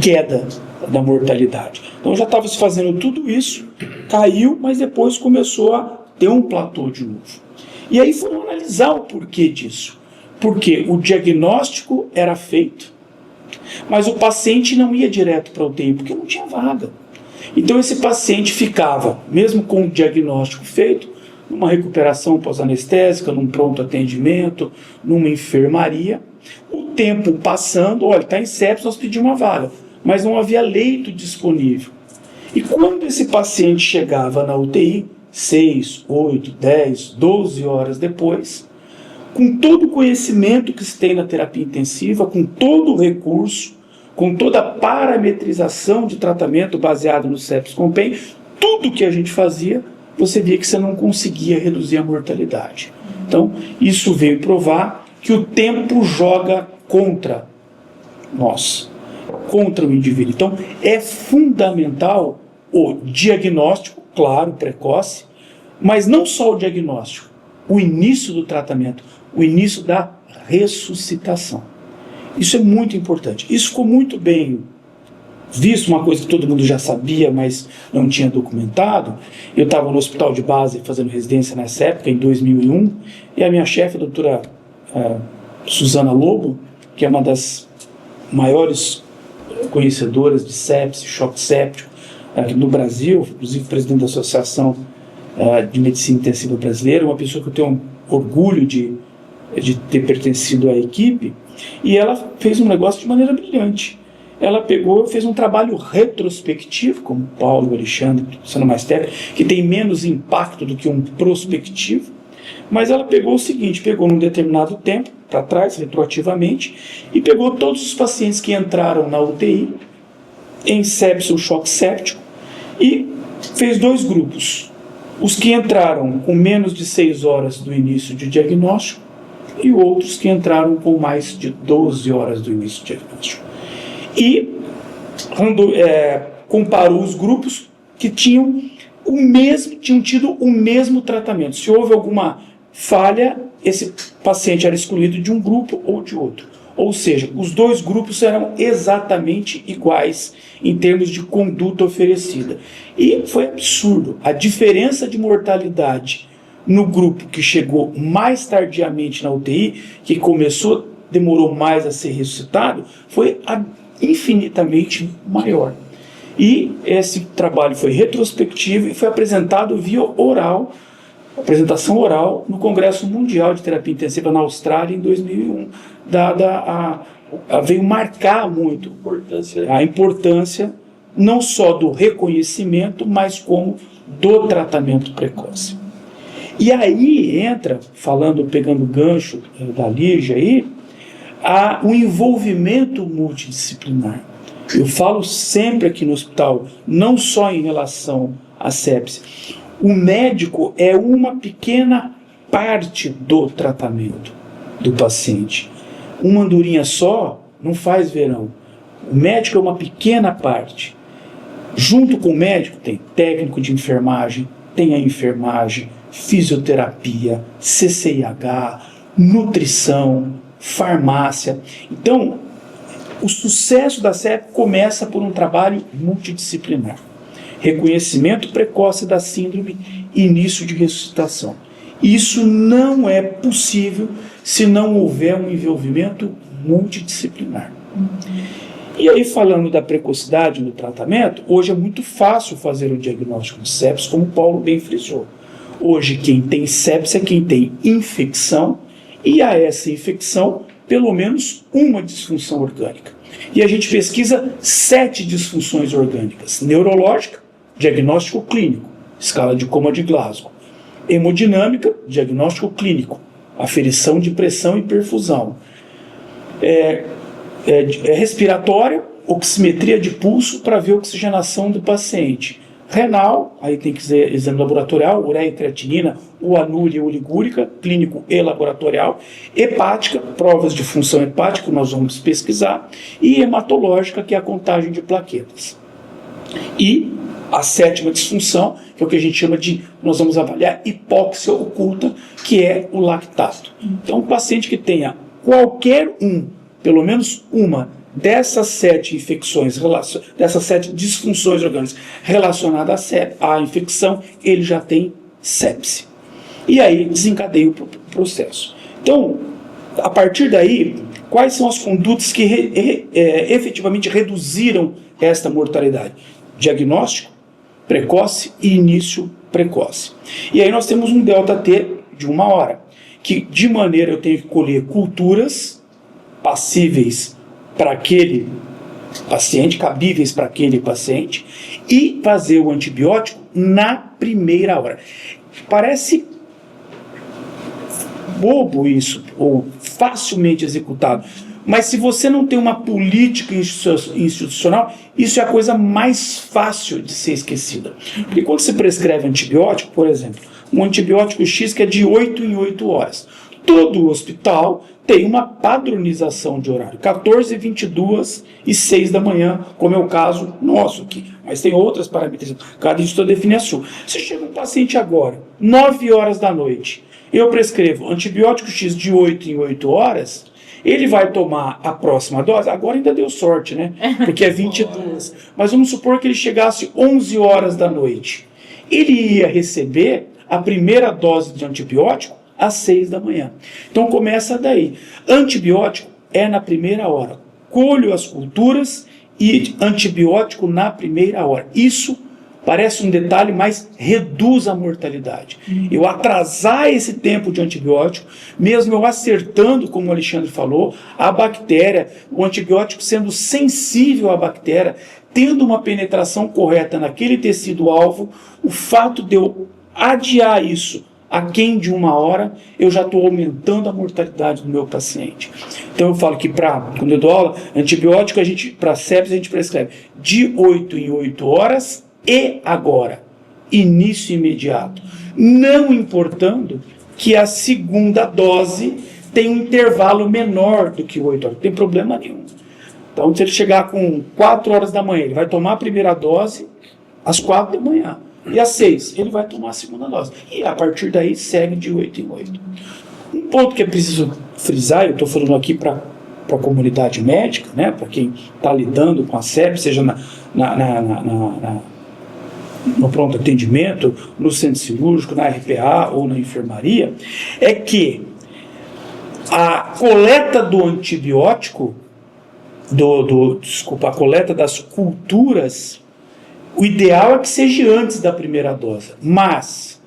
[SPEAKER 5] queda da mortalidade. Então já estava se fazendo tudo isso, caiu, mas depois começou a ter um platô de novo. E aí foram analisar o porquê disso. Porque o diagnóstico era feito, mas o paciente não ia direto para a UTI, porque não tinha vaga. Então esse paciente ficava, mesmo com o diagnóstico feito, numa recuperação pós-anestésica, num pronto atendimento, numa enfermaria, o tempo passando, olha, está em sepsis, nós pedimos uma vaga, mas não havia leito disponível. E quando esse paciente chegava na UTI, 6, 8, 10, 12 horas depois, com todo o conhecimento que se tem na terapia intensiva, com todo o recurso, com toda a parametrização de tratamento baseado no Sepsis Campaign, tudo que a gente fazia, você via que você não conseguia reduzir a mortalidade. Então, isso veio provar que o tempo joga contra nós, contra o indivíduo. Então, é fundamental o diagnóstico, claro, precoce, mas não só o diagnóstico, o início do tratamento, o início da ressuscitação. Isso é muito importante. Isso ficou muito bem visto, uma coisa que todo mundo já sabia, mas não tinha documentado. Eu estava no hospital de base fazendo residência nessa época, em 2001, e a minha chefe, a doutora Suzana Lobo, que é uma das maiores conhecedoras de sepsis, choque séptico no Brasil, inclusive presidente da Associação de Medicina Intensiva Brasileira, uma pessoa que eu tenho orgulho de ter pertencido à equipe, e ela fez um negócio de maneira brilhante. Ela pegou, fez um trabalho retrospectivo, como o Paulo, o Alexandre, sendo mais técnico, que tem menos impacto do que um prospectivo, Mas ela pegou o seguinte, pegou num determinado tempo, para trás, retroativamente, e pegou todos os pacientes que entraram na UTI, em sepse ou choque séptico, e fez 2 grupos. Os que entraram com menos de 6 horas do início de diagnóstico e outros que entraram com mais de 12 horas do início de diagnóstico. E comparou os grupos que tinham tido o mesmo tratamento. Se houve alguma falha, esse paciente era excluído de um grupo ou de outro. Ou seja, os 2 grupos eram exatamente iguais em termos de conduta oferecida. E foi absurdo. A diferença de mortalidade no grupo que chegou mais tardiamente na UTI, que demorou mais a ser ressuscitado, foi infinitamente maior. E esse trabalho foi retrospectivo e foi apresentado via apresentação oral no Congresso Mundial de Terapia Intensiva na Austrália em 2001. Veio marcar muito a importância não só do reconhecimento, mas como do tratamento precoce. E aí entra, pegando o gancho da Lígia aí, o envolvimento multidisciplinar. Eu falo sempre aqui no hospital, não só em relação à sepse. O médico é uma pequena parte do tratamento do paciente. Uma andorinha só não faz verão. O médico é uma pequena parte. Junto com o médico tem técnico de enfermagem, tem a enfermagem, fisioterapia, CCIH, nutrição, farmácia. Então, o sucesso da sepse começa por um trabalho multidisciplinar. Reconhecimento precoce da síndrome e início de ressuscitação. Isso não é possível se não houver um envolvimento multidisciplinar. E aí, falando da precocidade no tratamento, hoje é muito fácil fazer o diagnóstico de sepse, como o Paulo bem frisou. Hoje, quem tem sepse é quem tem infecção, e a essa infecção, pelo menos uma disfunção orgânica. E a gente pesquisa 7 disfunções orgânicas: neurológica, diagnóstico clínico, escala de Coma de Glasgow; hemodinâmica, diagnóstico clínico, aferição de pressão e perfusão; respiratória, oximetria de pulso para ver a oxigenação do paciente; renal, aí tem que ser exame laboratorial, ureia e creatinina, uanúria oligúrica, clínico e laboratorial; hepática, provas de função hepática, nós vamos pesquisar; e hematológica, que é a contagem de plaquetas. E a 7ª disfunção, que é o que a gente chama nós vamos avaliar hipóxia oculta, que é o lactato. Então, um paciente que tenha pelo menos uma dessas 7 infecções, dessas 7 disfunções orgânicas relacionadas à infecção, ele já tem sepse. E aí desencadeia o processo. Então, a partir daí, quais são as condutas que efetivamente reduziram esta mortalidade? Diagnóstico precoce e início precoce. E aí nós temos um ΔT de 1 hora, que de maneira eu tenho que colher culturas passíveis para aquele paciente, cabíveis para aquele paciente, e fazer o antibiótico na primeira hora. Parece bobo isso, ou facilmente executado, mas se você não tem uma política institucional, isso é a coisa mais fácil de ser esquecida. Porque quando você prescreve antibiótico, por exemplo, um antibiótico X que é de 8 em 8 horas, todo hospital tem uma padronização de horário, 14, 22 e 6 da manhã, como é o caso nosso aqui. Mas tem outras parametrizações, cada instituto define a sua. Se chega um paciente agora, 9 horas da noite, eu prescrevo antibiótico X de 8 em 8 horas, ele vai tomar a próxima dose, agora ainda deu sorte, né? Porque é 22. Mas vamos supor que ele chegasse 11 horas da noite. Ele ia receber a primeira dose de antibiótico às 6 da manhã. Então começa daí. Antibiótico é na primeira hora. Colho as culturas e antibiótico na primeira hora. Isso parece um detalhe, mas reduz a mortalidade. Eu atrasar esse tempo de antibiótico, mesmo eu acertando, como o Alexandre falou, a bactéria, o antibiótico sendo sensível à bactéria, tendo uma penetração correta naquele tecido-alvo, o fato de eu adiar isso aquém de 1 hora, eu já estou aumentando a mortalidade do meu paciente. Então eu falo que quando eu dou aula, antibiótico, para sepsis a gente prescreve de 8 em 8 horas e agora, início imediato. Não importando que a segunda dose tem um intervalo menor do que 8 horas, não tem problema nenhum. Então, se ele chegar com 4 horas da manhã, ele vai tomar a primeira dose às 4 da manhã. E às 6, ele vai tomar a segunda dose. E a partir daí, segue de 8 em 8. Um ponto que é preciso frisar, eu estou falando aqui para a comunidade médica, né, para quem está lidando com a sepsis, seja no pronto atendimento, no centro cirúrgico, na RPA ou na enfermaria, é que a coleta do antibiótico, a coleta das culturas, o ideal é que seja antes da primeira dose, mas,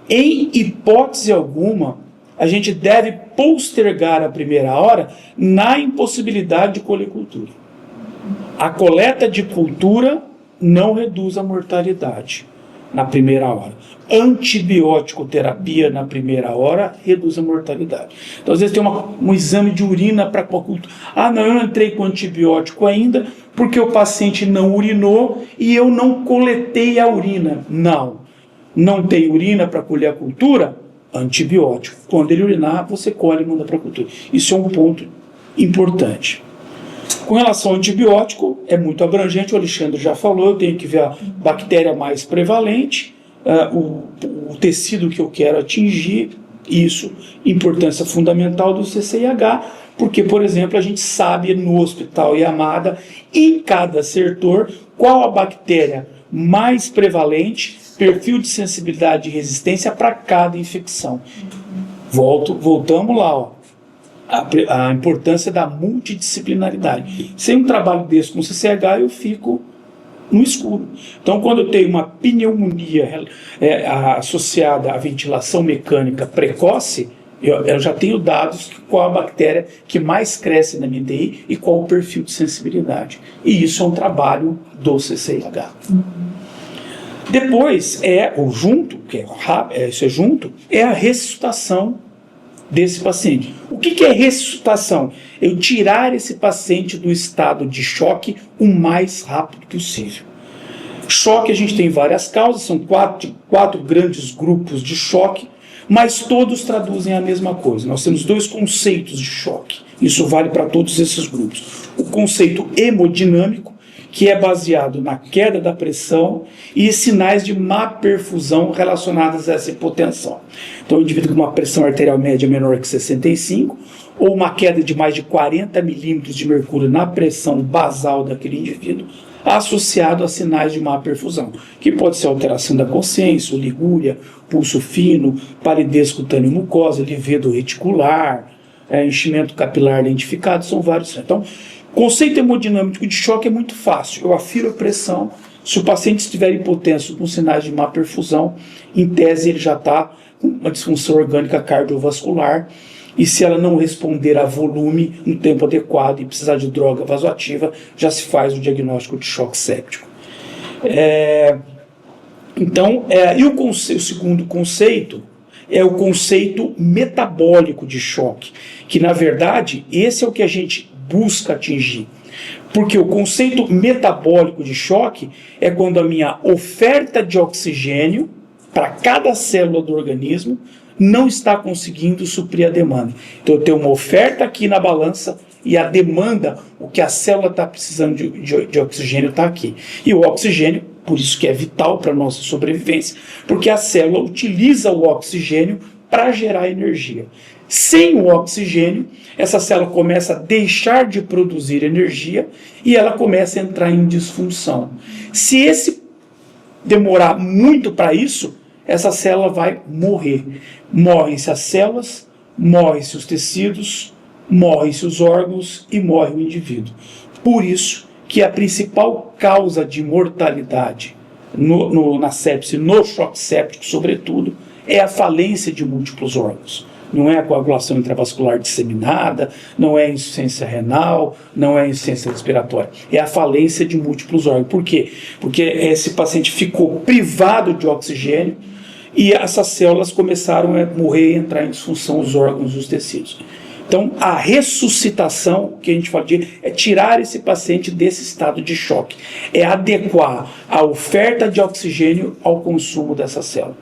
[SPEAKER 5] em hipótese alguma, a gente deve postergar a primeira hora na impossibilidade de colher cultura. A coleta de cultura não reduz a mortalidade na primeira hora. Antibiótico terapia na primeira hora reduz a mortalidade. Então, às vezes tem um exame de urina para cultura. Ah, não, eu não entrei com antibiótico ainda porque o paciente não urinou e eu não coletei a urina. Não tem urina para colher a cultura? Antibiótico. Quando ele urinar, você colhe e manda para a cultura. Isso é um ponto importante. Com relação ao antibiótico, é muito abrangente, o Alexandre já falou, eu tenho que ver a bactéria mais prevalente, o tecido que eu quero atingir, isso, importância fundamental do CCIH, porque, por exemplo, a gente sabe no Hospital Yamada, em cada setor, qual a bactéria mais prevalente, perfil de sensibilidade e resistência para cada infecção. Voltamos lá, ó. A importância da multidisciplinaridade. Sem um trabalho desse com CCH, eu fico no escuro. Então, quando eu tenho uma pneumonia associada à ventilação mecânica precoce, eu já tenho dados de qual a bactéria que mais cresce na minha TI e qual o perfil de sensibilidade. E isso é um trabalho do CCIH. Depois, é a ressuscitação desse paciente. O que é ressuscitação? Eu tirar esse paciente do estado de choque o mais rápido possível. Choque, a gente tem várias causas, são quatro grandes grupos de choque, mas todos traduzem a mesma coisa. Nós temos 2 conceitos de choque. Isso vale para todos esses grupos. O conceito hemodinâmico, que é baseado na queda da pressão e sinais de má perfusão relacionados a essa hipotensão. Então, o indivíduo com uma pressão arterial média menor que 65, ou uma queda de mais de 40 milímetros de mercúrio na pressão basal daquele indivíduo, associado a sinais de má perfusão, que pode ser alteração da consciência, oligúria, pulso fino, palidez cutânea mucosa, livedo reticular, enchimento capilar identificado, são vários. Então, o conceito hemodinâmico de choque é muito fácil. Eu afiro a pressão. Se o paciente estiver hipotenso com sinais de má perfusão, em tese ele já está com uma disfunção orgânica cardiovascular. E se ela não responder a volume no tempo adequado e precisar de droga vasoativa, já se faz o diagnóstico de choque séptico. E o segundo conceito é o conceito metabólico de choque, que na verdade esse é o que a gente busca atingir. Porque o conceito metabólico de choque é quando a minha oferta de oxigênio para cada célula do organismo não está conseguindo suprir a demanda. Então eu tenho uma oferta aqui na balança e a demanda, o que a célula está precisando de oxigênio está aqui. E o oxigênio, por isso que é vital para a nossa sobrevivência, porque a célula utiliza o oxigênio para gerar energia. Sem o oxigênio, essa célula começa a deixar de produzir energia e ela começa a entrar em disfunção. Se demorar muito para isso, essa célula vai morrer. Morrem-se as células, morrem-se os tecidos, morrem-se os órgãos e morre o indivíduo. Por isso que a principal causa de mortalidade na sepse, no choque séptico, sobretudo, é a falência de múltiplos órgãos. Não é a coagulação intravascular disseminada, não é a insuficiência renal, não é a insuficiência respiratória. É a falência de múltiplos órgãos. Por quê? Porque esse paciente ficou privado de oxigênio e essas células começaram a morrer e entrar em disfunção os órgãos e os tecidos. Então, a ressuscitação, que a gente fala é tirar esse paciente desse estado de choque, é adequar a oferta de oxigênio ao consumo dessa célula.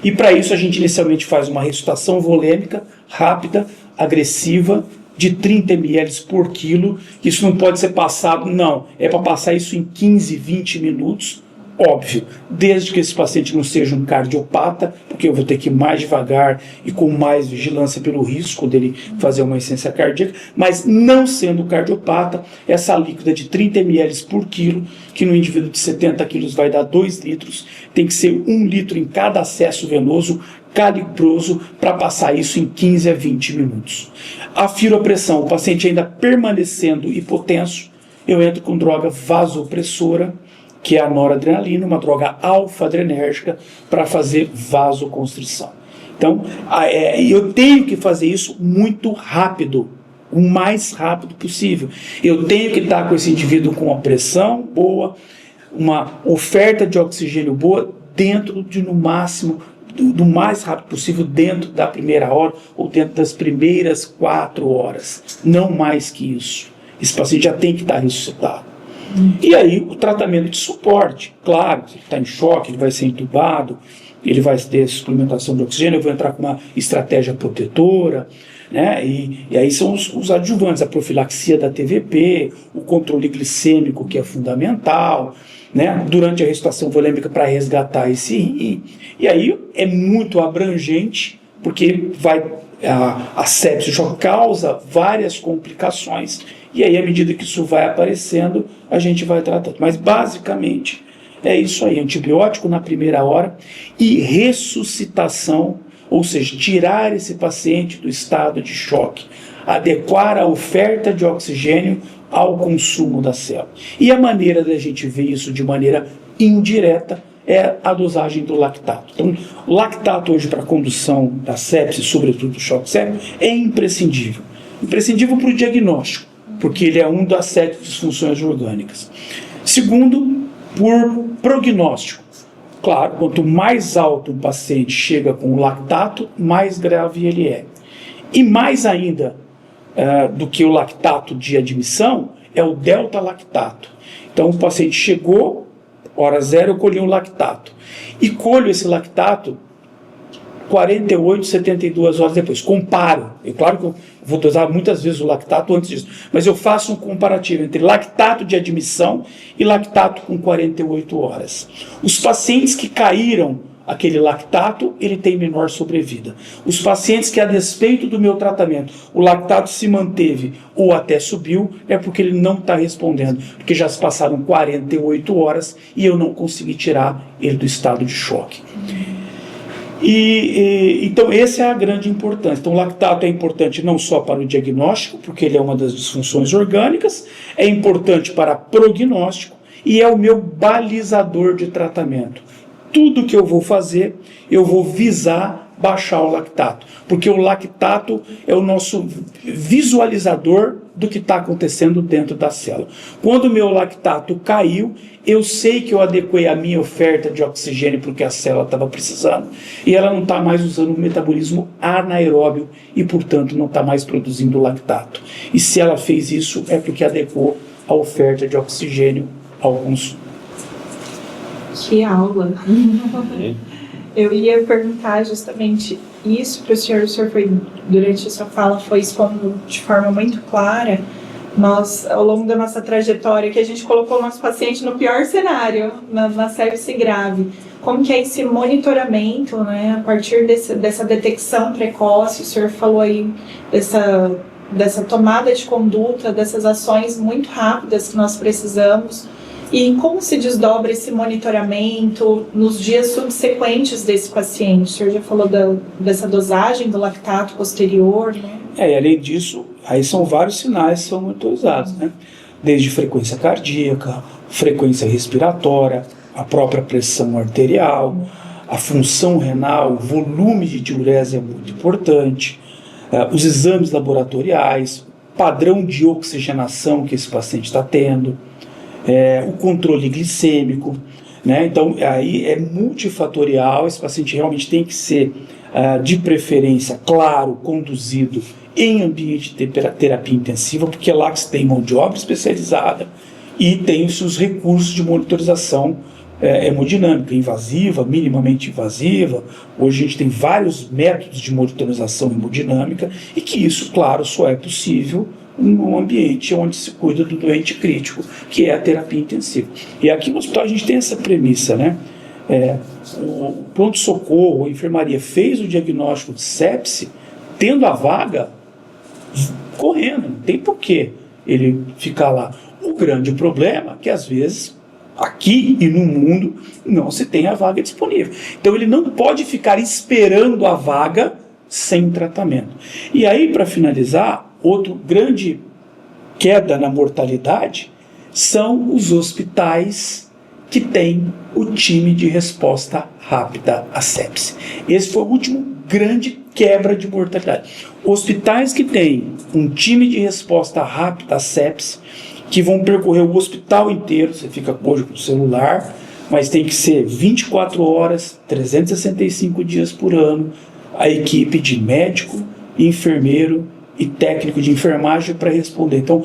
[SPEAKER 5] E para isso a gente inicialmente faz uma ressuscitação volêmica, rápida, agressiva, de 30 ml por quilo. Isso não pode ser passado, não, é para passar isso em 15, 20 minutos, óbvio, desde que esse paciente não seja um cardiopata, porque eu vou ter que ir mais devagar e com mais vigilância pelo risco dele fazer uma insuficiência cardíaca, mas não sendo cardiopata, essa líquida de 30 ml por quilo, que no indivíduo de 70 quilos vai dar 2 litros, tem que ser 1 litro em cada acesso venoso calibroso para passar isso em 15 a 20 minutos. Afiro a pressão, o paciente ainda permanecendo hipotenso, eu entro com droga vasopressora, que é a noradrenalina, uma droga alfa-adrenérgica, para fazer vasoconstrição. Então, eu tenho que fazer isso muito rápido, o mais rápido possível. Eu tenho que estar com esse indivíduo com uma pressão boa, uma oferta de oxigênio boa, dentro de, no máximo, do mais rápido possível, dentro da primeira hora ou dentro das primeiras 4 horas. Não mais que isso. Esse paciente já tem que estar ressuscitado. E aí o tratamento de suporte, claro, ele está em choque, ele vai ser entubado, ele vai ter suplementação de oxigênio, eu vou entrar com uma estratégia protetora, né? E aí são os adjuvantes, a profilaxia da TVP, o controle glicêmico, que é fundamental, né? Durante a ressuscitação volêmica para resgatar esse rim. E aí é muito abrangente, porque a sepse já causa várias complicações, e aí à medida que isso vai aparecendo, a gente vai tratando. Mas basicamente é isso aí, antibiótico na primeira hora e ressuscitação, ou seja, tirar esse paciente do estado de choque, adequar a oferta de oxigênio ao consumo da célula. E a maneira da gente ver isso de maneira indireta é a dosagem do lactato. Então, o lactato hoje para a condução da sepse, sobretudo do choque séptico, é imprescindível. Imprescindível para o diagnóstico, porque ele é uma das 7 disfunções orgânicas. Segundo, por prognóstico. Claro, quanto mais alto o paciente chega com o lactato, mais grave ele é. E mais ainda do que o lactato de admissão, é o delta-lactato. Então, o paciente chegou, hora zero, eu colhi um lactato. E colho esse lactato 48, 72 horas depois. Comparo. É claro que eu vou dosar muitas vezes o lactato antes disso, mas eu faço um comparativo entre lactato de admissão e lactato com 48 horas. Os pacientes que caíram aquele lactato, ele tem menor sobrevida. Os pacientes que, a despeito do meu tratamento, o lactato se manteve ou até subiu, é porque ele não está respondendo, porque já se passaram 48 horas e eu não consegui tirar ele do estado de choque. Então, essa é a grande importância. Então, o lactato é importante não só para o diagnóstico, porque ele é uma das disfunções orgânicas, é importante para prognóstico e é o meu balizador de tratamento. Tudo que eu vou fazer, eu vou visar baixar o lactato, porque o lactato é o nosso visualizador do que está acontecendo dentro da célula. Quando o meu lactato caiu, eu sei que eu adequei a minha oferta de oxigênio para o que a célula estava precisando, e ela não está mais usando o metabolismo anaeróbio e, portanto, não está mais produzindo lactato. E se ela fez isso, é porque adequou a oferta de oxigênio ao consumo.
[SPEAKER 1] Que aula! Eu ia perguntar justamente isso para o senhor foi, durante a sua fala, foi expondo de forma muito clara, nós, ao longo da nossa trajetória, que a gente colocou o nosso paciente no pior cenário, na sepse grave. Como que é esse monitoramento, né, a partir dessa detecção precoce, o senhor falou aí dessa tomada de conduta, dessas ações muito rápidas que nós precisamos. E como se desdobra esse monitoramento nos dias subsequentes desse paciente? O senhor já falou dessa dosagem do lactato posterior, né?
[SPEAKER 5] E além disso, aí são vários sinais que são monitorizados, né? Desde frequência cardíaca, frequência respiratória, a própria pressão arterial, a função renal, o volume de diurese é muito importante, os exames laboratoriais, padrão de oxigenação que esse paciente está tendo, o controle glicêmico, né? Então, aí é multifatorial, esse paciente realmente tem que ser, de preferência, claro, conduzido em ambiente de terapia intensiva, porque é lá que se tem mão de obra especializada e tem os seus recursos de monitorização hemodinâmica, invasiva, minimamente invasiva. Hoje a gente tem vários métodos de monitorização hemodinâmica e que isso, claro, só é possível num ambiente onde se cuida do doente crítico, que é a terapia intensiva. E aqui no hospital a gente tem essa premissa, né? O pronto-socorro, a enfermaria fez o diagnóstico de sepse, tendo a vaga, correndo, não tem porquê ele ficar lá. O grande problema é que às vezes aqui e no mundo não se tem a vaga disponível. Então ele não pode ficar esperando a vaga sem tratamento. E aí, para finalizar, outro grande queda na mortalidade são os hospitais que têm o time de resposta rápida à sepse. Esse foi o último grande quebra de mortalidade. Hospitais que têm um time de resposta rápida à sepse, que vão percorrer o hospital inteiro, você fica hoje com o celular, mas tem que ser 24 horas, 365 dias por ano, a equipe de médico, enfermeiro e técnico de enfermagem para responder. Então,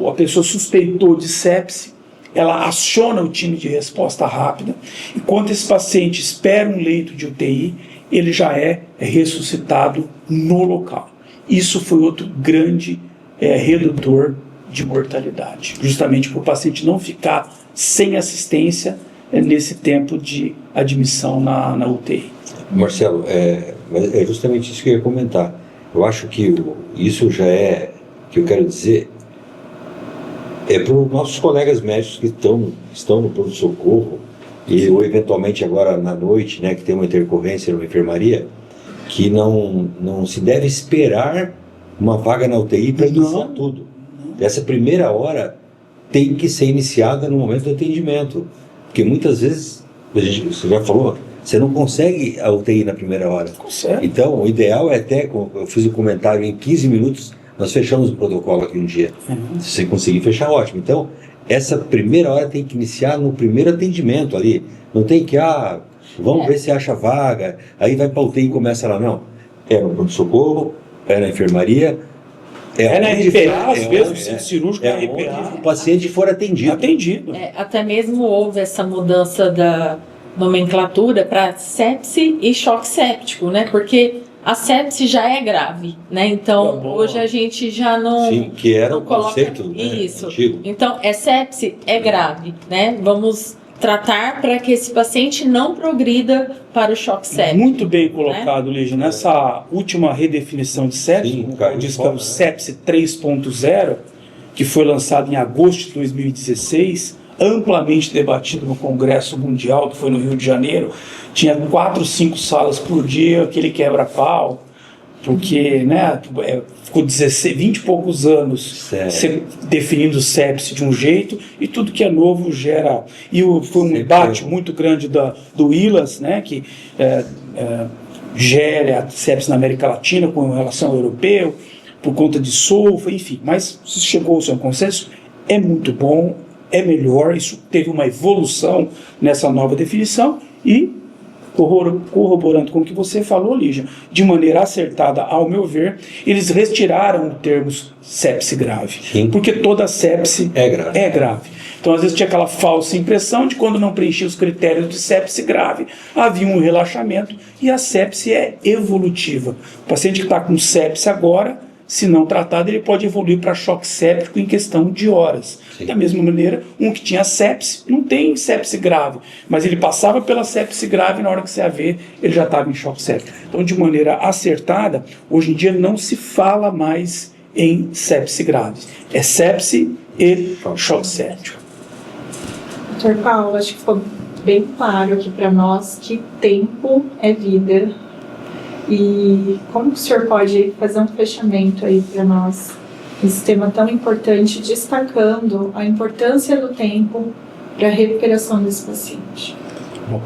[SPEAKER 5] a pessoa suspeitou de sepse, ela aciona o time de resposta rápida, enquanto esse paciente espera um leito de UTI, ele já é ressuscitado no local. Isso foi outro grande redutor de mortalidade, justamente para o paciente não ficar sem assistência nesse tempo de admissão na UTI.
[SPEAKER 3] Marcelo, é justamente isso que eu ia comentar. Eu acho que isso já que eu quero dizer, para os nossos colegas médicos que estão no pronto-socorro, ou eventualmente agora na noite, né, que tem uma intercorrência numa enfermaria, que não se deve esperar uma vaga na UTI para iniciar tudo. Essa primeira hora tem que ser iniciada no momento do atendimento, porque muitas vezes, você já falou, você não consegue a UTI na primeira hora.
[SPEAKER 5] Consegue.
[SPEAKER 3] Então, o ideal é até, eu fiz um comentário, em 15 minutos nós fechamos o protocolo aqui um dia. Se você conseguir fechar, ótimo. Então, essa primeira hora tem que iniciar no primeiro atendimento ali. Não tem que, vamos ver se acha vaga, aí vai para a UTI e começa lá. Não. É no pronto-socorro, é na enfermaria,
[SPEAKER 5] na RPA, às vezes, o centro cirúrgico na RPA.
[SPEAKER 3] Onde o paciente for atendido.
[SPEAKER 4] Até mesmo houve essa mudança da nomenclatura para sepse e choque séptico, né? Porque a sepse já é grave, né? Então, hoje a gente já não...
[SPEAKER 3] Sim, que era o conceito,
[SPEAKER 4] né, isso.
[SPEAKER 3] Antigo.
[SPEAKER 4] Então, sepse é grave, né? Vamos tratar para que esse paciente não progrida para o choque séptico.
[SPEAKER 5] Muito bem colocado, né? Lígia. Nessa última redefinição de sepse, como diz que é o sepse 3.0, que foi lançado em agosto de 2016, amplamente debatido no Congresso Mundial, que foi no Rio de Janeiro, tinha 4, 5 salas por dia, aquele quebra-pau, porque, né, ficou 20 e poucos anos definindo sepse de um jeito, e tudo que é novo gera... E foi um debate muito grande do ILAS, né, que gera a sepse na América Latina com relação ao europeu, por conta de sulfa, enfim. Mas se chegou-se a um consenso, é muito bom, é melhor, isso teve uma evolução nessa nova definição e, corroborando com o que você falou, Lígia, de maneira acertada, ao meu ver, eles retiraram o termo sepse grave.
[SPEAKER 3] Sim.
[SPEAKER 5] Porque toda sepse
[SPEAKER 3] é grave.
[SPEAKER 5] Então, às vezes, tinha aquela falsa impressão de quando não preenchia os critérios de sepse grave, havia um relaxamento e a sepse é evolutiva. O paciente que está com sepse agora, se não tratado, ele pode evoluir para choque séptico em questão de horas. Sim. Da mesma maneira, um que tinha sepse, não tem sepse grave, mas ele passava pela sepse grave e na hora que você ia ver, ele já estava em choque séptico. Então, de maneira acertada, hoje em dia não se fala mais em sepse grave. É sepse e choque séptico.
[SPEAKER 1] Dr. Paulo, acho que ficou bem claro aqui para nós que tempo é vida. E como o senhor pode fazer um fechamento aí para nós, esse tema tão importante, destacando a importância do tempo para a recuperação desse paciente?
[SPEAKER 2] Bom,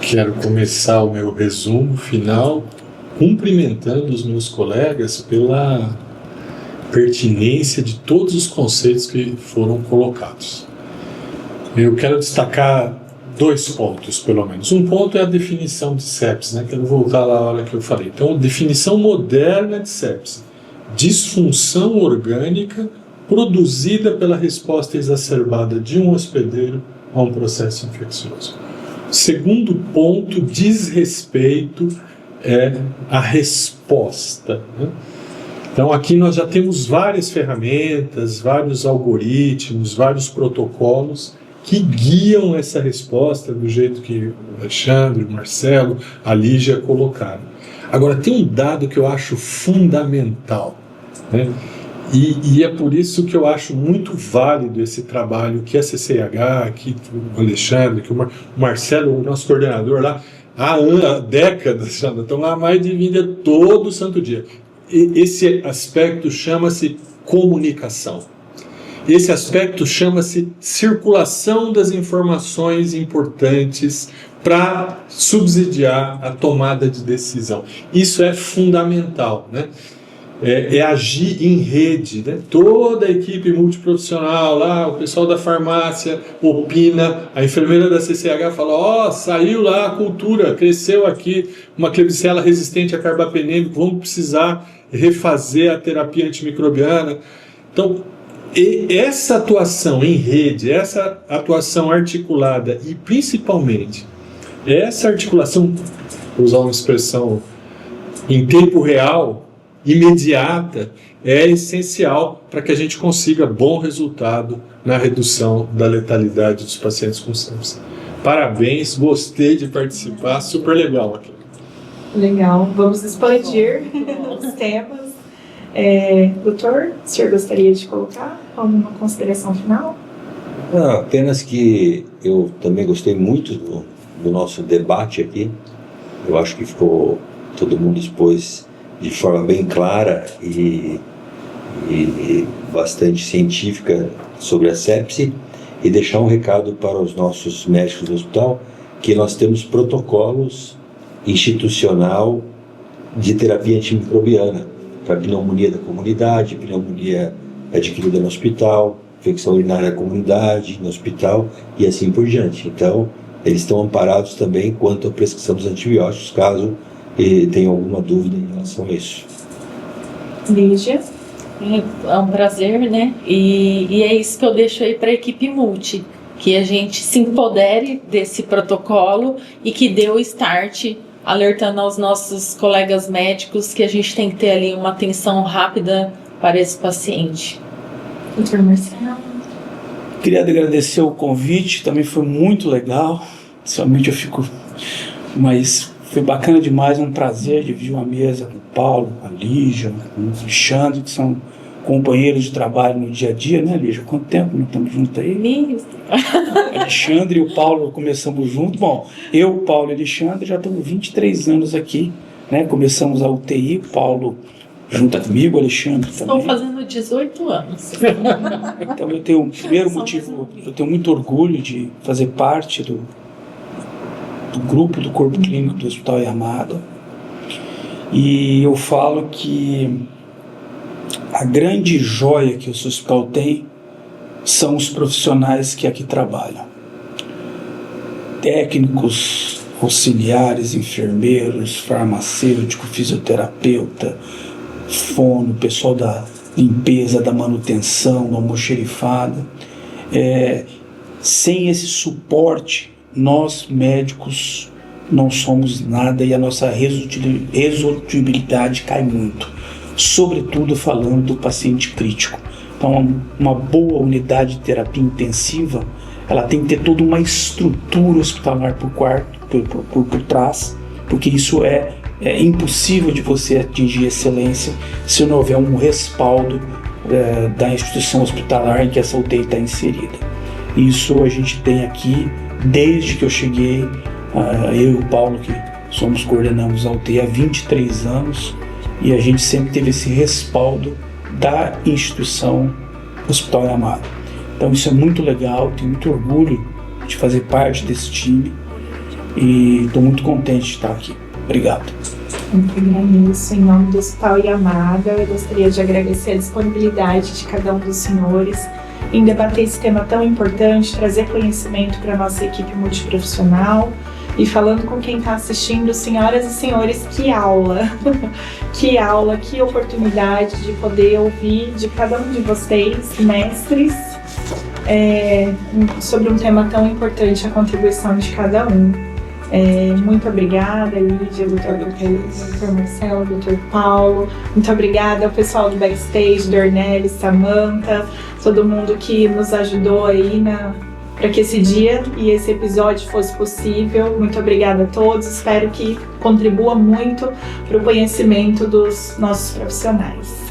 [SPEAKER 2] quero começar o meu resumo final cumprimentando os meus colegas pela pertinência de todos os conceitos que foram colocados. Eu quero destacar 2 pontos, pelo menos. Um ponto é a definição de sepsis, né? Quero voltar lá a hora que eu falei. Então, definição moderna de sepsis. Disfunção orgânica produzida pela resposta exacerbada de um hospedeiro a um processo infeccioso. Segundo ponto, desrespeito é a resposta, né? Então aqui nós já temos várias ferramentas, vários algoritmos, vários protocolos que guiam essa resposta do jeito que o Alexandre, o Marcelo, a Lígia colocaram. Agora tem um dado que eu acho fundamental, né? E é por isso que eu acho muito válido esse trabalho que a CCIH, que o Alexandre, que o Marcelo, o nosso coordenador lá, há décadas já estão lá há mais de 20 todo santo dia. Esse aspecto chama-se comunicação. Esse aspecto chama-se circulação das informações importantes para subsidiar a tomada de decisão. Isso é fundamental, né? É agir em rede, né? Toda a equipe multiprofissional lá, o pessoal da farmácia opina, a enfermeira da CCH fala, saiu lá a cultura, cresceu aqui uma Klebsiella resistente a carbapenêmico, vamos precisar refazer a terapia antimicrobiana. Então, essa atuação em rede, essa atuação articulada e principalmente essa articulação, vou usar uma expressão em tempo real, imediata, é essencial para que a gente consiga bom resultado na redução da letalidade dos pacientes com sepsis. Parabéns, gostei de participar, super legal aqui.
[SPEAKER 1] Legal, vamos expandir os temas. Doutor, o senhor gostaria de colocar alguma consideração final?
[SPEAKER 3] Não, apenas que eu também gostei muito do nosso debate aqui. Eu acho que ficou, todo mundo expôs de forma bem clara e bastante científica sobre a sepse, e deixar um recado para os nossos médicos do hospital que nós temos protocolos institucional de terapia antimicrobiana para pneumonia da comunidade, pneumonia adquirida no hospital, infecção urinária da comunidade, no hospital e assim por diante. Então, eles estão amparados também quanto à prescrição dos antibióticos, caso tenham alguma dúvida em relação a isso.
[SPEAKER 1] Lígia?
[SPEAKER 4] É um prazer, né? E é isso que eu deixo aí para a equipe multi, que a gente se empodere desse protocolo e que dê o start, alertando aos nossos colegas médicos que a gente tem que ter ali uma atenção rápida para esse paciente.
[SPEAKER 1] Doutor Marcelo?
[SPEAKER 5] Queria agradecer o convite, também foi muito legal, somente eu fico, mas foi bacana demais, um prazer dividir uma mesa com o Paulo, com a Lígia, com o Alexandre, que são companheiros de trabalho no dia a dia, né, Lígia? Quanto tempo nós estamos juntos aí? Alexandre e o Paulo começamos juntos. Bom, eu, Paulo e Alexandre já estamos 23 anos aqui, né? Começamos a UTI, Paulo junto comigo, Alexandre também.
[SPEAKER 4] Estou fazendo 18 anos.
[SPEAKER 5] Então eu tenho, primeiro motivo, eu tenho muito orgulho de fazer parte do grupo do Corpo Clínico do Hospital Yamada, e eu falo que a grande joia que o hospital tem são os profissionais que aqui trabalham, técnicos, auxiliares, enfermeiros, farmacêutico, fisioterapeuta, fono, pessoal da limpeza, da manutenção, da almoxerifada. Sem esse suporte, nós médicos não somos nada e a nossa resolutibilidade cai muito, sobretudo falando do paciente crítico. Então, uma boa unidade de terapia intensiva, ela tem que ter toda uma estrutura hospitalar por trás, porque isso é impossível de você atingir excelência se não houver um respaldo da instituição hospitalar em que essa UTI está inserida. Isso a gente tem aqui desde que eu cheguei, eu e o Paulo, que coordenamos a UTI há 23 anos, e a gente sempre teve esse respaldo da instituição Hospital Yamada. Então isso é muito legal, tenho muito orgulho de fazer parte desse time e estou muito contente de estar aqui. Obrigado.
[SPEAKER 1] Muito agradeço. Em nome do Hospital Yamada, eu gostaria de agradecer a disponibilidade de cada um dos senhores em debater esse tema tão importante, trazer conhecimento para a nossa equipe multiprofissional. E falando com quem está assistindo, senhoras e senhores, que aula! Que aula, que oportunidade de poder ouvir de cada um de vocês, mestres, sobre um tema tão importante, a contribuição de cada um. Muito obrigada, Lídia, doutor Marcelo, doutor Paulo. Muito obrigada ao pessoal do backstage, Dornelles, Samantha, todo mundo que nos ajudou aí para que esse dia e esse episódio fosse possível. Muito obrigada a todos, espero que contribua muito para o conhecimento dos nossos profissionais.